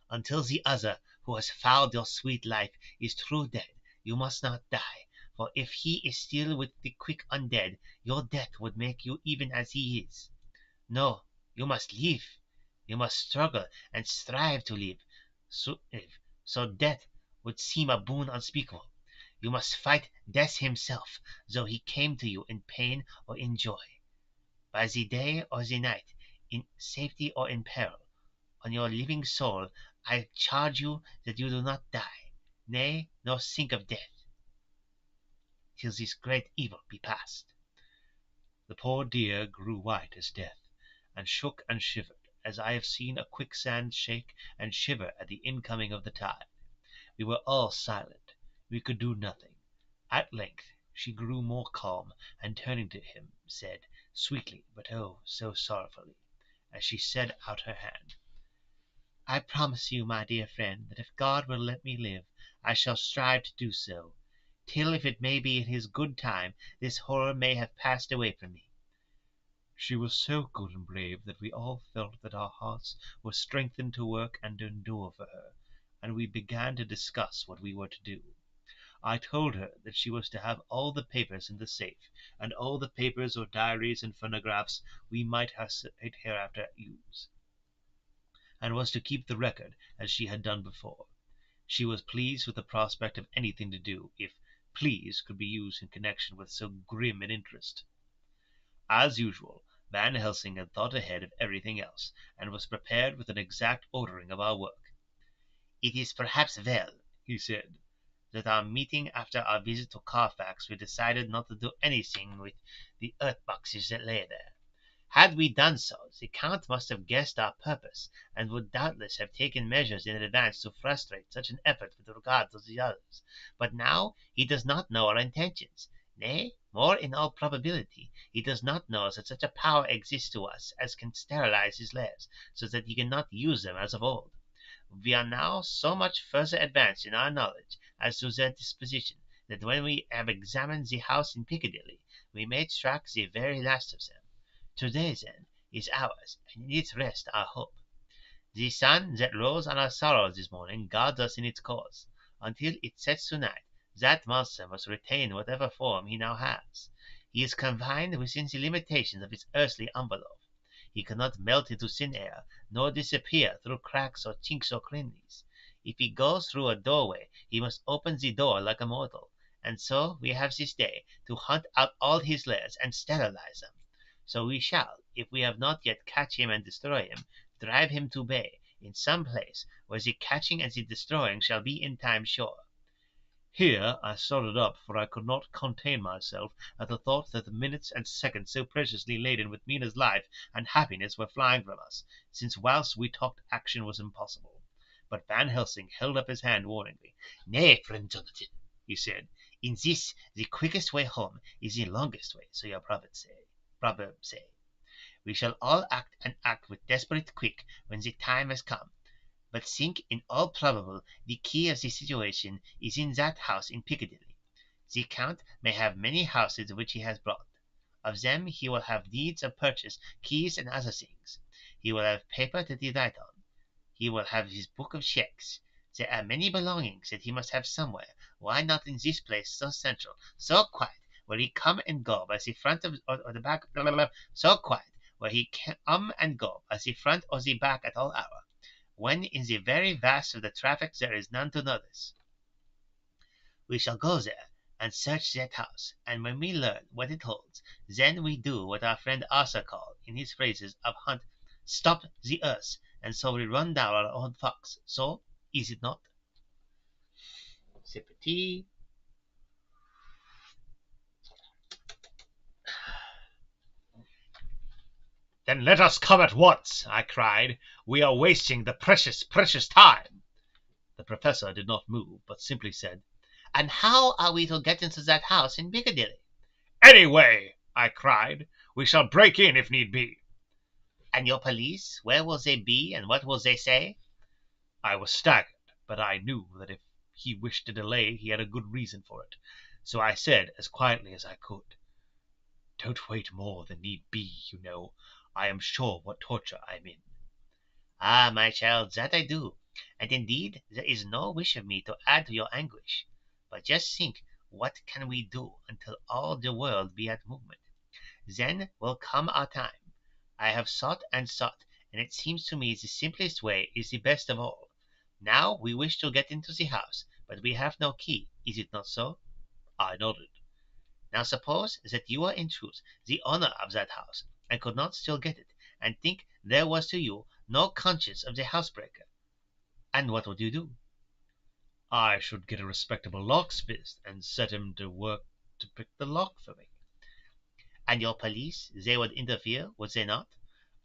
Until the other, who has fouled your sweet life, is true dead, you must not die, for if he is still with the quick undead, your death would make you even as he is. No, you must live. You must struggle and strive to live. So death would seem a boon unspeakable. You must fight death himself, though he came to you in pain or in joy. By the day or the night, in safety or in peril, on your living soul, I charge you that you do not die, nay, nor think of death, till this great evil be past." The poor dear grew white as death, and shook and shivered, as I have seen a quicksand shake and shiver at the incoming of the tide. We were all silent. We could do nothing. At length she grew more calm, and turning to him, said, sweetly, but oh, so sorrowfully, as she spread out her hand, "I promise you, my dear friend, that if God will let me live, I shall strive to do so, till, if it may be in his good time, this horror may have passed away from me." She was so good and brave that we all felt that our hearts were strengthened to work and endure for her, and we began to discuss what we were to do. I told her that she was to have all the papers in the safe, and all the papers or diaries and phonographs we might hereafter use, and was to keep the record as she had done before. She was pleased with the prospect of anything to do, if "please" could be used in connection with so grim an interest. As usual, Van Helsing had thought ahead of everything else, and was prepared with an exact ordering of our work. It is perhaps well, he said, that our meeting after our visit to Carfax we decided not to do anything with the earth boxes that lay there. Had we done so, the Count must have guessed our purpose, and would doubtless have taken measures in advance to frustrate such an effort with regard to the others. But now he does not know our intentions. Nay, more in all probability, he does not know that such a power exists to us as can sterilize his lairs, so that he cannot use them as of old. We are now so much further advanced in our knowledge as to their disposition, that when we have examined the house in Piccadilly, we may track the very last of them. Today, then, is ours, and in its rest our hope. The sun that rose on our sorrows this morning guards us in its course. Until it sets tonight, that monster must retain whatever form he now has. He is confined within the limitations of its earthly envelope. He cannot melt into thin air, nor disappear through cracks or chinks or crannies. If he goes through a doorway, he must open the door like a mortal. And so we have this day to hunt out all his lairs and sterilize them. So we shall, if we have not yet catch him and destroy him, drive him to bay in some place where the catching and the destroying shall be in time sure. Here I started up, for I could not contain myself at the thought that the minutes and seconds so preciously laden with Mina's life and happiness were flying from us, since whilst we talked action was impossible. But Van Helsing held up his hand warningly. "Nay, friend Jonathan," he said, "in this the quickest way home is the longest way, so your proverbs say. We shall all act and act with desperate quick when the time has come. But think in all probable the key of the situation is in that house in Piccadilly. The Count may have many houses which he has bought. Of them he will have deeds of purchase, keys, and other things. He will have paper that he write on. He will have his book of checks. There are many belongings that he must have somewhere. Why not in this place so central, so quiet, where he come and go by the front of or the back, so quiet, where he come and go by the front or the back at all hour, when in the very vast of the traffic there is none to notice. We shall go there and search that house, and when we learn what it holds, then we do what our friend Arthur called, in his phrases of hunt, stop the earth, and so we run down our own fox. So, is it not?" Sip of tea. "Then let us come at once," I cried. "We are wasting the precious, precious time." The professor did not move, but simply said, "And how are we to get into that house in Piccadilly?" "Any way," I cried. "We shall break in if need be." "And your police, where will they be, and what will they say?" I was staggered, but I knew that if he wished to delay he had a good reason for it. So I said as quietly as I could, "Don't wait more than need be, you know. I am sure what torture I am in." "Ah, my child, that I do, and indeed there is no wish of me to add to your anguish. But just think, what can we do until all the world be at movement? Then will come our time. I have sought and sought, and it seems to me the simplest way is the best of all. Now we wish to get into the house, but we have no key. Is it not so?" I nodded. "Now suppose that you were in truth the owner of that house, and could not still get it, and think there was to you no conscience of the housebreaker. And what would you do?" "I should get a respectable locksmith and set him to work to pick the lock for me." "And your police, they would interfere, would they not?"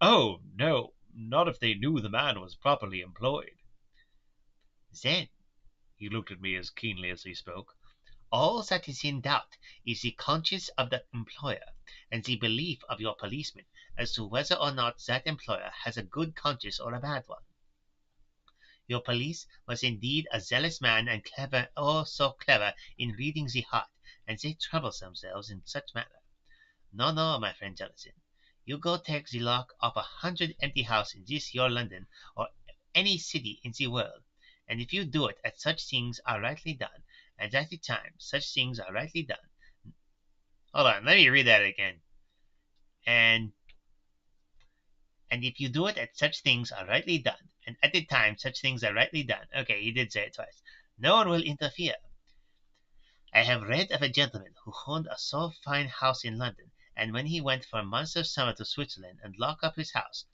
"Oh, no, not if they knew the man was properly employed." "Then," he looked at me as keenly as he spoke, "all that is in doubt is the conscience of the employer, and the belief of your policeman as to whether or not that employer has a good conscience or a bad one. Your police was indeed a zealous man, and clever, oh so clever, in reading the heart, and they trouble themselves in such manner. No, no, my friend Jonathan, you go take the lock off 100 empty house in this your London, or any city in the world, and if you do it at such things are rightly done, and at the time such things are rightly done. Hold on, let me read that again. And if you do it at such things are rightly done, and at the time such things are rightly done. Okay, he did say it twice. No one will interfere. I have read of a gentleman who owned a so fine house in London, and when he went for months of summer to Switzerland and locked up his house,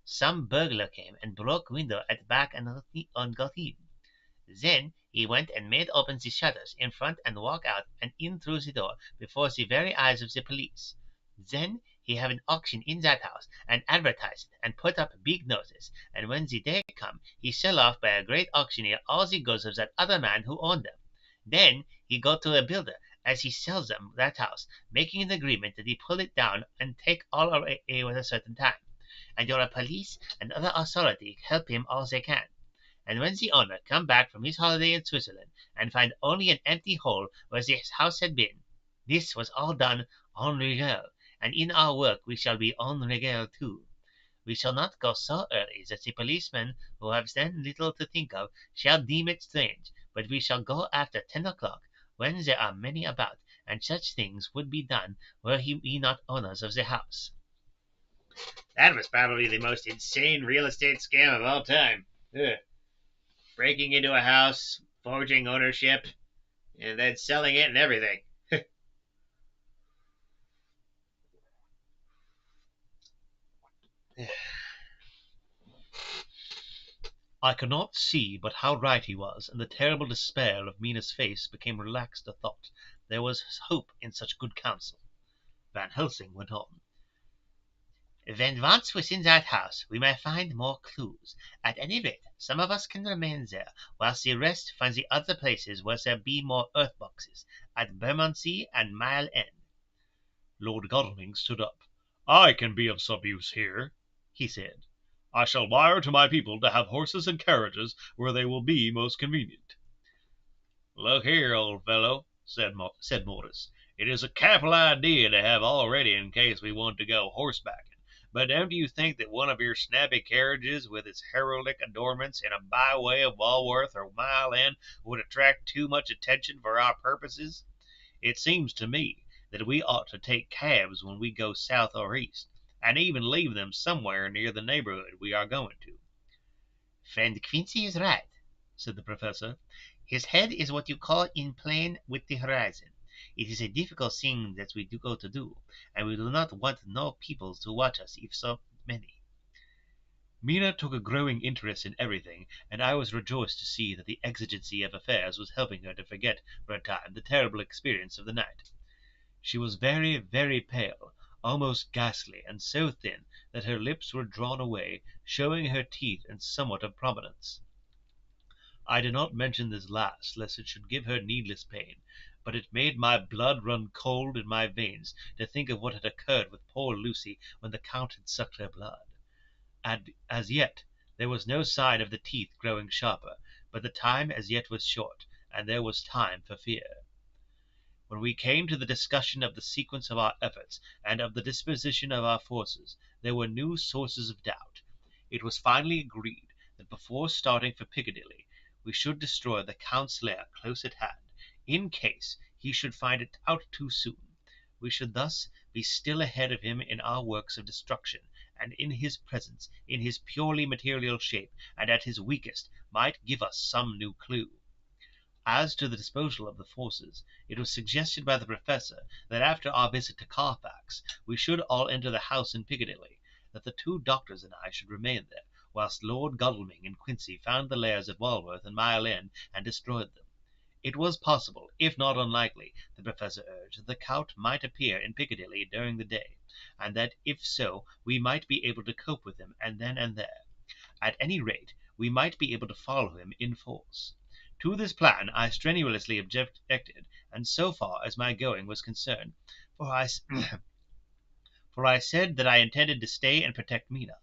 some burglar came and broke window at back and got in. Then he went and made open the shutters in front and walk out and in through the door before the very eyes of the police. Then he have an auction in that house and advertise it and put up big notice, and when the day come he sell off by a great auctioneer all the goods of that other man who owned them. Then he go to a builder as he sells them that house, making an agreement that he pull it down and take all away with a certain time. And your police and other authority help him all they can. And when the owner come back from his holiday in Switzerland and find only an empty hole where the house had been, this was all done en règle, and in our work we shall be en règle too. We shall not go so early that the policemen who have then little to think of shall deem it strange, but we shall go after 10 o'clock, when there are many about, and such things would be done were he be not owners of the house. That was probably the most insane real estate scam of all time. Ugh. Breaking into a house, forging ownership, and then selling it and everything. I could not see but how right he was, and the terrible despair of Mina's face became relaxed at thought. There was hope in such good counsel. Van Helsing went on. When once within that house, we may find more clues. At any rate, some of us can remain there, whilst the rest find the other places where there be more earth boxes, at Bermondsey and Mile End. Lord Godalming stood up. I can be of some use here, he said. I shall wire to my people to have horses and carriages where they will be most convenient. Look here, old fellow, said Morris. It is a capital idea to have all ready in case we want to go horsebacking. But don't you think that one of your snappy carriages with its heraldic adornments in a byway of Walworth or Mile End would attract too much attention for our purposes? It seems to me that we ought to take cabs when we go south or east, and even leave them somewhere near the neighborhood we are going to. Friend Quincy is right, said the professor. His head is what you call in plane with the horizon. It is a difficult thing that we do go to do, and we do not want no people to watch us if so many. Mina took a growing interest in everything, and I was rejoiced to see that the exigency of affairs was helping her to forget for a time the terrible experience of the night. She was very, very pale, almost ghastly, and so thin that her lips were drawn away, showing her teeth in somewhat of prominence. I did not mention this last, lest it should give her needless pain, but it made my blood run cold in my veins to think of what had occurred with poor Lucy when the Count had sucked her blood. And as yet there was no sign of the teeth growing sharper, but the time as yet was short, and there was time for fear. When we came to the discussion of the sequence of our efforts and of the disposition of our forces, there were new sources of doubt. It was finally agreed that before starting for Piccadilly we should destroy the Count's lair close at hand, in case he should find it out too soon. We should thus be still ahead of him in our works of destruction, and in his presence, in his purely material shape, and at his weakest, might give us some new clue. As to the disposal of the forces, it was suggested by the professor that after our visit to Carfax we should all enter the house in Piccadilly, that the two doctors and I should remain there, whilst Lord Godalming and Quincy found the lairs at Walworth and Mile End and destroyed them. It was possible, if not unlikely, the professor urged, that the Count might appear in Piccadilly during the day, and that if so we might be able to cope with him and then and there. At any rate, we might be able to follow him in force. To this plan I strenuously objected, and so far as my going was concerned, for I said that I intended to stay and protect Mina.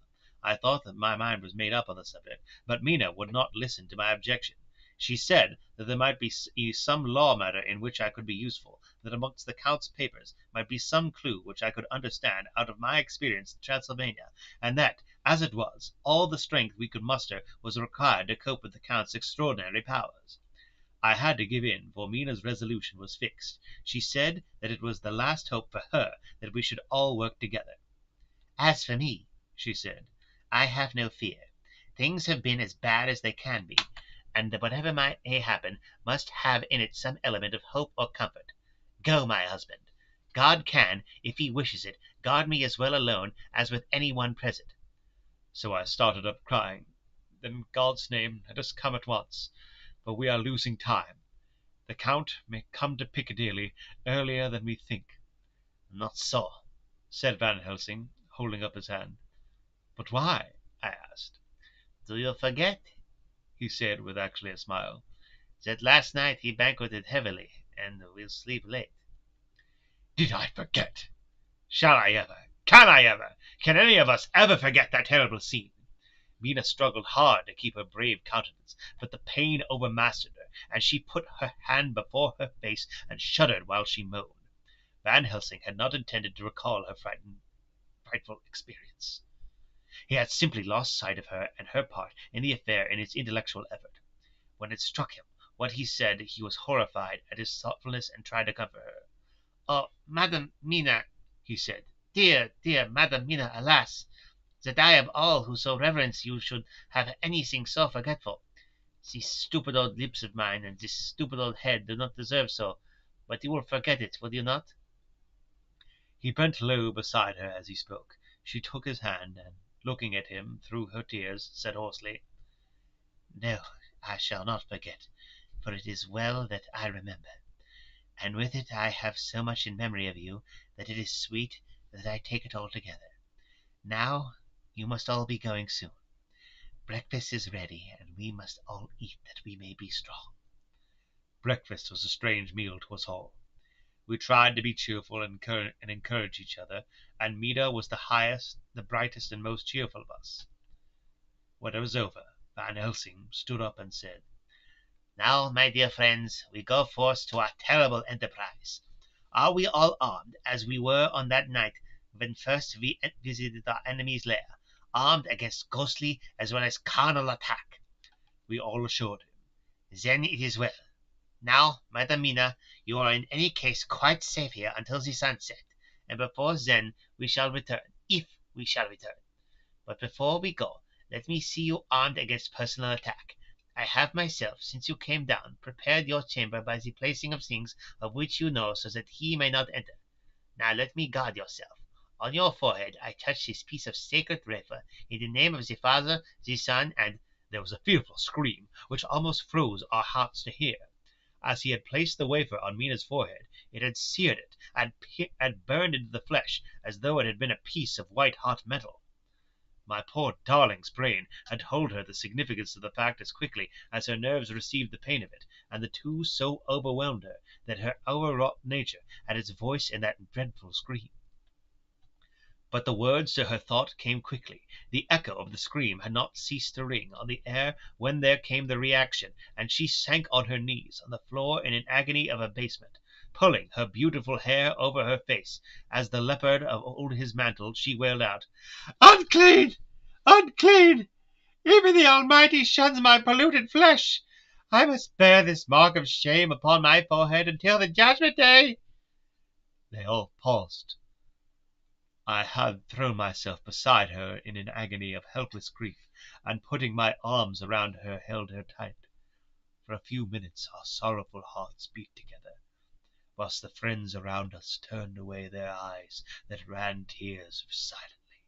I thought that my mind was made up on the subject, but Mina would not listen to my objection. She said that there might be some law matter in which I could be useful, that amongst the Count's papers might be some clue which I could understand out of my experience in Transylvania, and that, as it was, all the strength we could muster was required to cope with the Count's extraordinary powers. I had to give in, for Mina's resolution was fixed. She said that it was the last hope for her that we should all work together. As for me, she said, I have no fear. Things have been as bad as they can be, and whatever may happen must have in it some element of hope or comfort. Go, my husband. God can, if he wishes it, guard me as well alone as with any one present. So I started up crying, In God's name, let us come at once. but we are losing time. The Count may come to Piccadilly earlier than we think." "Not so," said Van Helsing, holding up his hand. "But why?" I asked. "Do you forget," he said, with actually a smile, "that last night he banqueted heavily, and will sleep late?" "Did I forget? Shall I ever? Can I ever? Can any of us ever forget that terrible scene?" Mina struggled hard to keep her brave countenance, but the pain overmastered her, and she put her hand before her face and shuddered while she moaned. Van Helsing had not intended to recall her frightful experience. He had simply lost sight of her and her part in the affair in his intellectual effort. When it struck him what he said, he was horrified at his thoughtfulness and tried to comfort her. "Oh, Madam Mina," he said, "dear, dear Madam Mina, alas! that I of all who so reverence you should have anything so forgetful. These stupid old lips of mine and this stupid old head do not deserve so, but you will forget it, will you not?" He bent low beside her as he spoke. She took his hand, and, looking at him through her tears, said hoarsely, "No, I shall not forget, for it is well that I remember. And with it I have so much in memory of you that it is sweet that I take it all together. Now you must all be going soon. Breakfast is ready, and we must all eat that we may be strong." Breakfast was a strange meal to us all. We tried to be cheerful and encourage each other, and Mina was the highest, the brightest, and most cheerful of us. When it was over, Van Helsing stood up and said, "Now, my dear friends, we go forth to our terrible enterprise. Are we all armed, as we were on that night when first we visited our enemy's lair, armed against ghostly as well as carnal attack?" We all assured him. "Then it is well. Now, Madam Mina, you are in any case quite safe here until the sunset, and before then we shall return, if we shall return. But before we go, let me see you armed against personal attack. I have myself, since you came down, prepared your chamber by the placing of things of which you know, so that he may not enter. Now let me guard yourself. On your forehead I touch this piece of sacred wafer, in the name of the Father, the Son, and—" There was a fearful scream, which almost froze our hearts to hear. As he had placed the wafer on Mina's forehead, it had seared it, and burned into the flesh, as though it had been a piece of white-hot metal. My poor darling's brain had told her the significance of the fact as quickly as her nerves received the pain of it, and the two so overwhelmed her that her overwrought nature had its voice in that dreadful scream. But the words to her thought came quickly. The echo of the scream had not ceased to ring on the air when there came the reaction, and she sank on her knees on the floor in an agony of abasement, pulling her beautiful hair over her face. As the leopard of old his mantle, she wailed out, "Unclean! Unclean! Even the Almighty shuns my polluted flesh. I must bear this mark of shame upon my forehead until the judgment day." They all paused. I had thrown myself beside her in an agony of helpless grief, and putting my arms around her held her tight. For a few minutes our sorrowful hearts beat together, whilst the friends around us turned away their eyes that ran tears silently.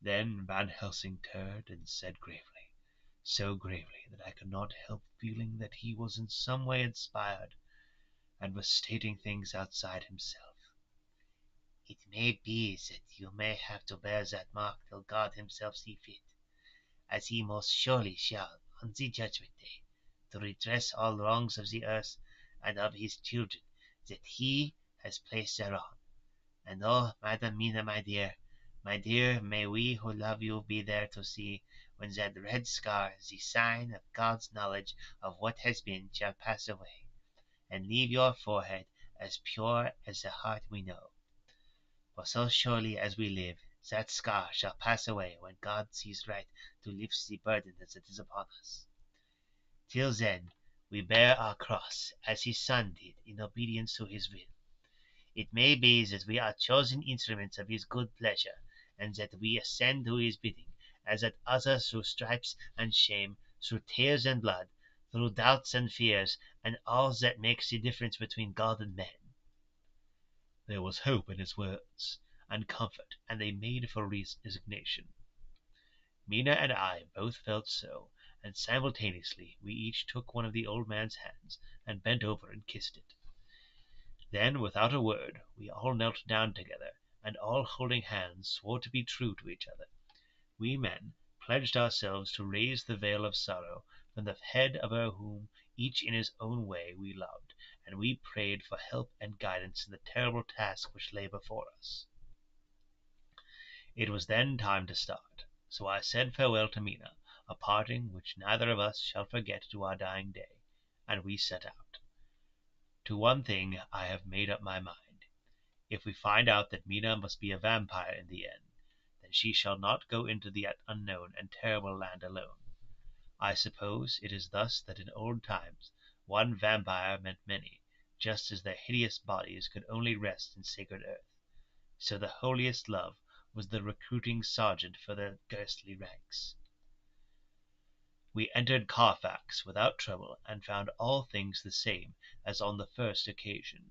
Then Van Helsing turned and said gravely, so gravely that I could not help feeling that he was in some way inspired, and was stating things outside himself, "It may be that you may have to bear that mark till God himself see fit, as he most surely shall on the judgment day, to redress all wrongs of the earth and of his children that he has placed thereon. And oh, Madam Mina, my dear, may we who love you be there to see, when that red scar, the sign of God's knowledge of what has been, shall pass away, and leave your forehead as pure as the heart we know. For so surely as we live, that scar shall pass away when God sees right to lift the burden that is upon us. Till then we bear our cross, as his Son did, in obedience to his will. It may be that we are chosen instruments of his good pleasure, and that we ascend to his bidding, as at others through stripes and shame, through tears and blood, through doubts and fears, and all that makes the difference between God and men." There was hope in his words, and comfort, and they made for resignation. Mina and I both felt so, and simultaneously we each took one of the old man's hands and bent over and kissed it. Then, without a word, we all knelt down together, and all holding hands swore to be true to each other. We men pledged ourselves to raise the veil of sorrow from the head of her whom each in his own way we loved, and we prayed for help and guidance in the terrible task which lay before us. It was then time to start, so I said farewell to Mina, a parting which neither of us shall forget to our dying day, and we set out. To one thing I have made up my mind. If we find out that Mina must be a vampire in the end, then she shall not go into the unknown and terrible land alone. I suppose it is thus that in old times one vampire meant many, just as their hideous bodies could only rest in sacred earth. So the holiest love was the recruiting sergeant for the ghostly ranks. We entered Carfax without trouble, and found all things the same as on the first occasion.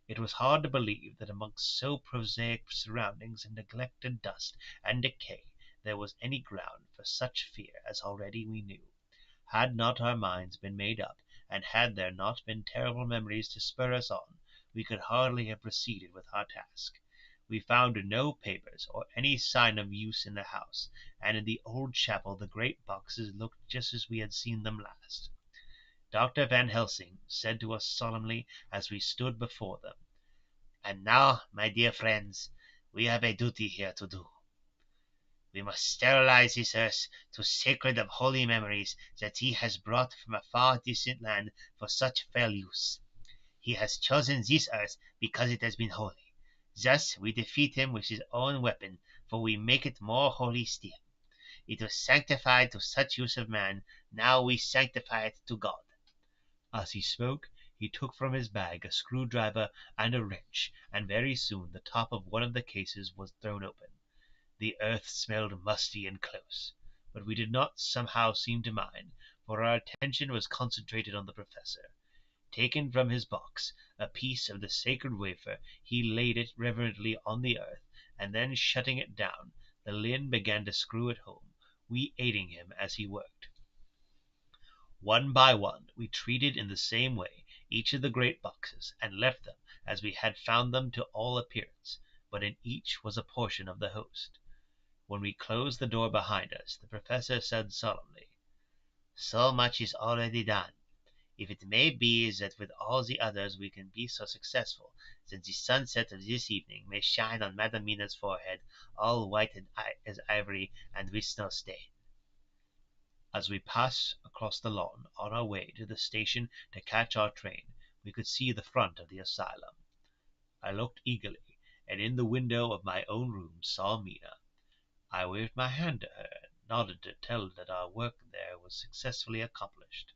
It was hard to believe that amongst so prosaic surroundings and neglect and dust and decay there was any ground for such fear as already we knew. Had not our minds been made up, and had there not been terrible memories to spur us on, we could hardly have proceeded with our task. We found no papers or any sign of use in the house, and in the old chapel the great boxes looked just as we had seen them last. Dr. Van Helsing said to us solemnly as we stood before them, "And now, my dear friends, we have a duty here to do. We must sterilize this earth to sacred of holy memories that he has brought from a far distant land for such fell use. He has chosen this earth because it has been holy. Thus we defeat him with his own weapon, for we make it more holy still. It was sanctified to such use of man, now we sanctify it to God." As he spoke, he took from his bag a screwdriver and a wrench, and very soon the top of one of the cases was thrown open. The earth smelled musty and close, but we did not somehow seem to mind, for our attention was concentrated on the professor. Taking from his box a piece of the sacred wafer, he laid it reverently on the earth, and then shutting it down, the lid began to screw it home, we aiding him as he worked. One by one we treated in the same way each of the great boxes, and left them as we had found them to all appearance, but in each was a portion of the host. When we closed the door behind us, the professor said solemnly, "So much is already done. If it may be that with all the others we can be so successful, then the sunset of this evening may shine on Madam Mina's forehead, all white as ivory and with no stain." As we passed across the lawn on our way to the station to catch our train, we could see the front of the asylum. I looked eagerly, and in the window of my own room saw Mina. I waved my hand to her, and nodded to tell that our work there was successfully accomplished.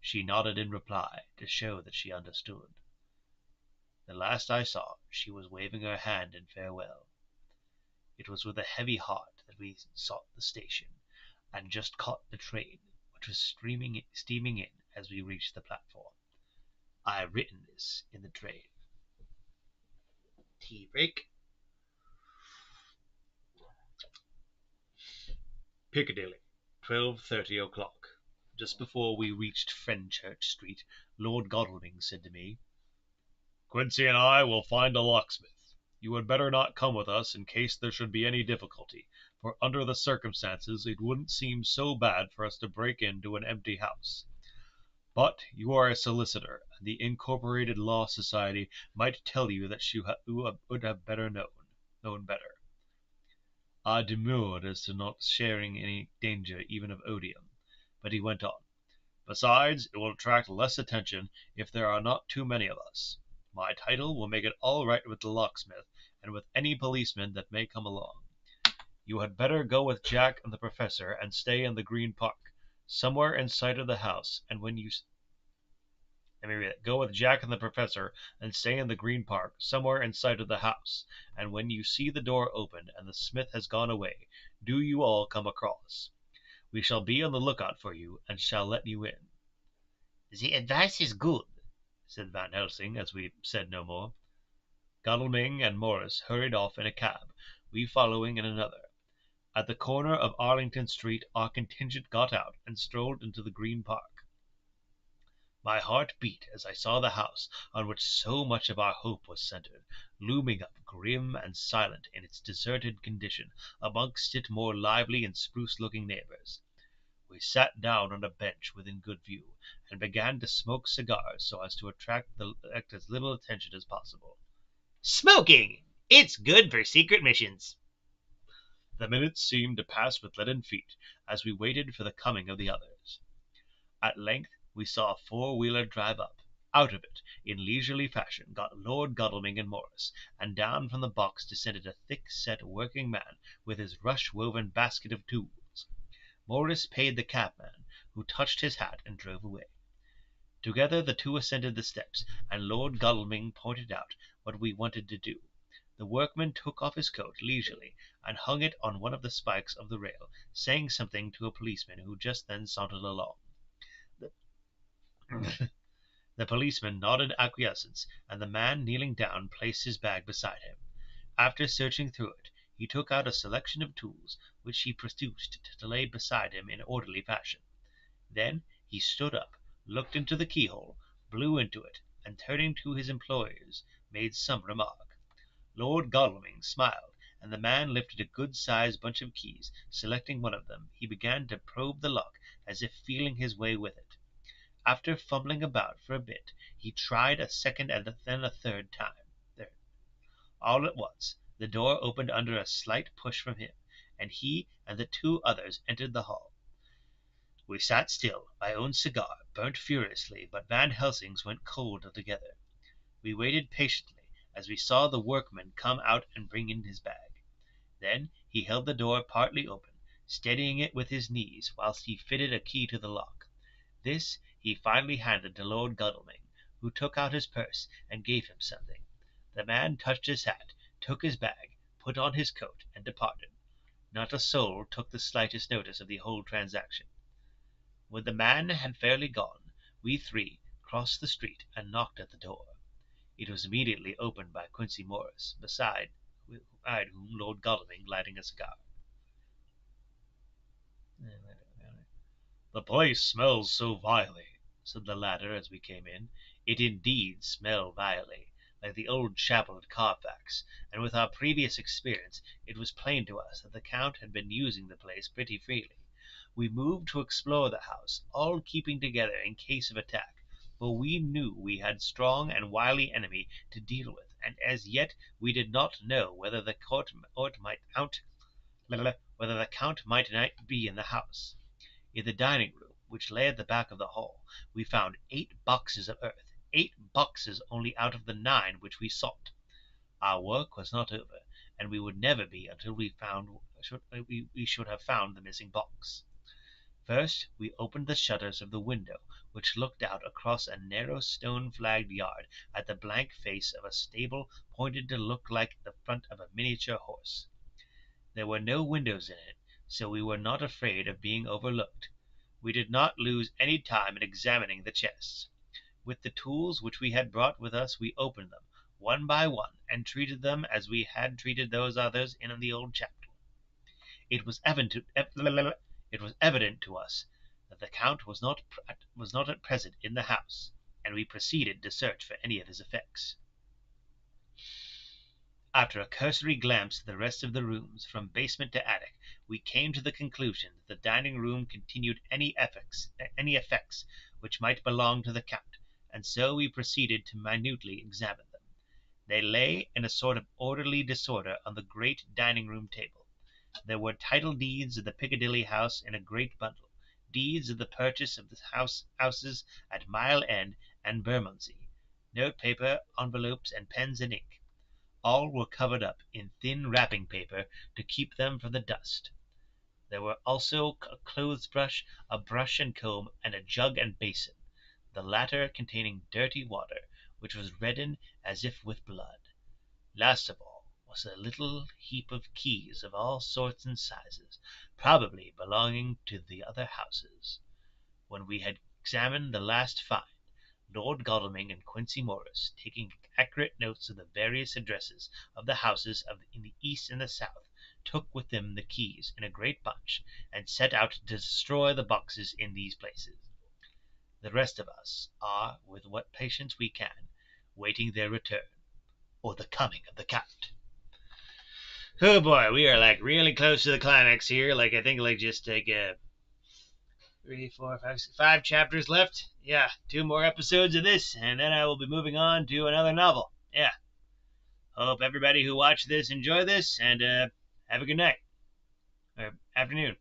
She nodded in reply, to show that she understood. The last I saw, she was waving her hand in farewell. It was with a heavy heart that we sought the station, and just caught the train, which was steaming in as we reached the platform. I have written this in the train. Tea break. Piccadilly, 12:30 o'clock. Just before we reached Fenchurch Street, Lord Godalming said to me, Quincy and I will find a locksmith. You had better not come with us in case there should be any difficulty, for under the circumstances it wouldn't seem so bad for us to break into an empty house. But you are a solicitor, and the Incorporated Law Society might tell you that you would have better known better. I demurred as to not sharing any danger even of odium, but he went on. Besides, it will attract less attention if there are not too many of us. My title will make it all right with the locksmith, and with any policeman that may come along. You had better go with Jack and the professor and stay in the Green Park, somewhere in sight of the house, and when you Go with Jack and the professor and stay in the Green Park, somewhere in sight of the house, and when you see the door open and the smith has gone away, do you all come across. We shall be on the lookout for you, and shall let you in." "The advice is good," said Van Helsing, as we said no more. Godalming and Morris hurried off in a cab, we following in another. At the corner of Arlington Street our contingent got out and strolled into the Green Park. My heart beat as I saw the house on which so much of our hope was centered, looming up grim and silent in its deserted condition amongst its more lively and spruce-looking neighbors. We sat down on a bench within good view, and began to smoke cigars so as to attract as little attention as possible. Smoking! It's good for secret missions. The minutes seemed to pass with leaden feet as we waited for the coming of the others. At length we saw a four-wheeler drive up. Out of it, in leisurely fashion, got Lord Godalming and Morris, and down from the box descended a thick-set working man with his rush-woven basket of tools. Morris paid the cabman, who touched his hat and drove away. Together the two ascended the steps, and Lord Godalming pointed out what we wanted to do. The workman took off his coat leisurely and hung it on one of the spikes of the rail, saying something to a policeman who just then sauntered along. The policeman nodded acquiescence, and the man, kneeling down, placed his bag beside him. After searching through it, he took out a selection of tools, which he produced to lay beside him in orderly fashion. Then he stood up, looked into the keyhole, blew into it, and turning to his employers, made some remark. Lord Godalming smiled, and the man lifted a good-sized bunch of keys. Selecting one of them, he began to probe the lock as if feeling his way with it. After fumbling about for a bit, he tried a second and then a third time. All at once the door opened under a slight push from him, and he and the two others entered the hall. We sat still. My own cigar burnt furiously, but Van Helsing's went cold altogether. We waited patiently as we saw the workman come out and bring in his bag. Then he held the door partly open, steadying it with his knees whilst he fitted a key to the lock. This he finally handed to Lord Godalming, who took out his purse and gave him something. The man touched his hat, took his bag, put on his coat, and departed. Not a soul took the slightest notice of the whole transaction. When the man had fairly gone, we three crossed the street and knocked at the door. It was immediately opened by Quincy Morris, beside whom Lord Godalming lighting a cigar. "The place smells so vilely," said the latter as we came in. It indeed smelled vilely, like the old chapel at Carfax, and with our previous experience it was plain to us that the Count had been using the place pretty freely. We moved to explore the house, all keeping together in case of attack, for we knew we had a strong and wily enemy to deal with, and as yet we did not know whether the Count might be in the house. In the dining room, which lay at the back of the hall, we found 8 boxes of earth, 8 boxes only out of the 9 which we sought. Our work was not over, and we would never be until we should have found the missing box. First we opened the shutters of the window which looked out across a narrow stone-flagged yard at the blank face of a stable pointed to look like the front of a miniature horse. There were no windows in it, so we were not afraid of being overlooked. We did not lose any time in examining the chests. With the tools which we had brought with us we opened them, one by one, and treated them as we had treated those others in the old chapel. It was evident to us that the Count was not at present in the house, and we proceeded to search for any of his effects. After a cursory glance at the rest of the rooms, from basement to attic, we came to the conclusion that the dining room contained any effects which might belong to the Count, and so we proceeded to minutely examine them. They lay in a sort of orderly disorder on the great dining-room table. There were title deeds of the Piccadilly house in a great bundle, deeds of the purchase of the houses at Mile End and Bermondsey, note-paper, envelopes, and pens and ink. All were covered up in thin wrapping paper to keep them from the dust. There were also a clothes-brush, a brush and comb, and a jug and basin, the latter containing dirty water, which was reddened as if with blood. Last of all was a little heap of keys of all sorts and sizes, probably belonging to the other houses. When we had examined the last find, Lord Godalming and Quincy Morris, taking accurate notes of the various addresses of the houses in the east and the south, took with them the keys in a great bunch, and set out to destroy the boxes in these places. The rest of us are, with what patience we can, waiting their return, or the coming of the Count. Oh boy, we are like really close to the climax here. Like I think like just like 3, 4, 5, 5 chapters left. Yeah, 2 more episodes of this, and then I will be moving on to another novel. Yeah. Hope everybody who watched this enjoy this, and have a good night or afternoon.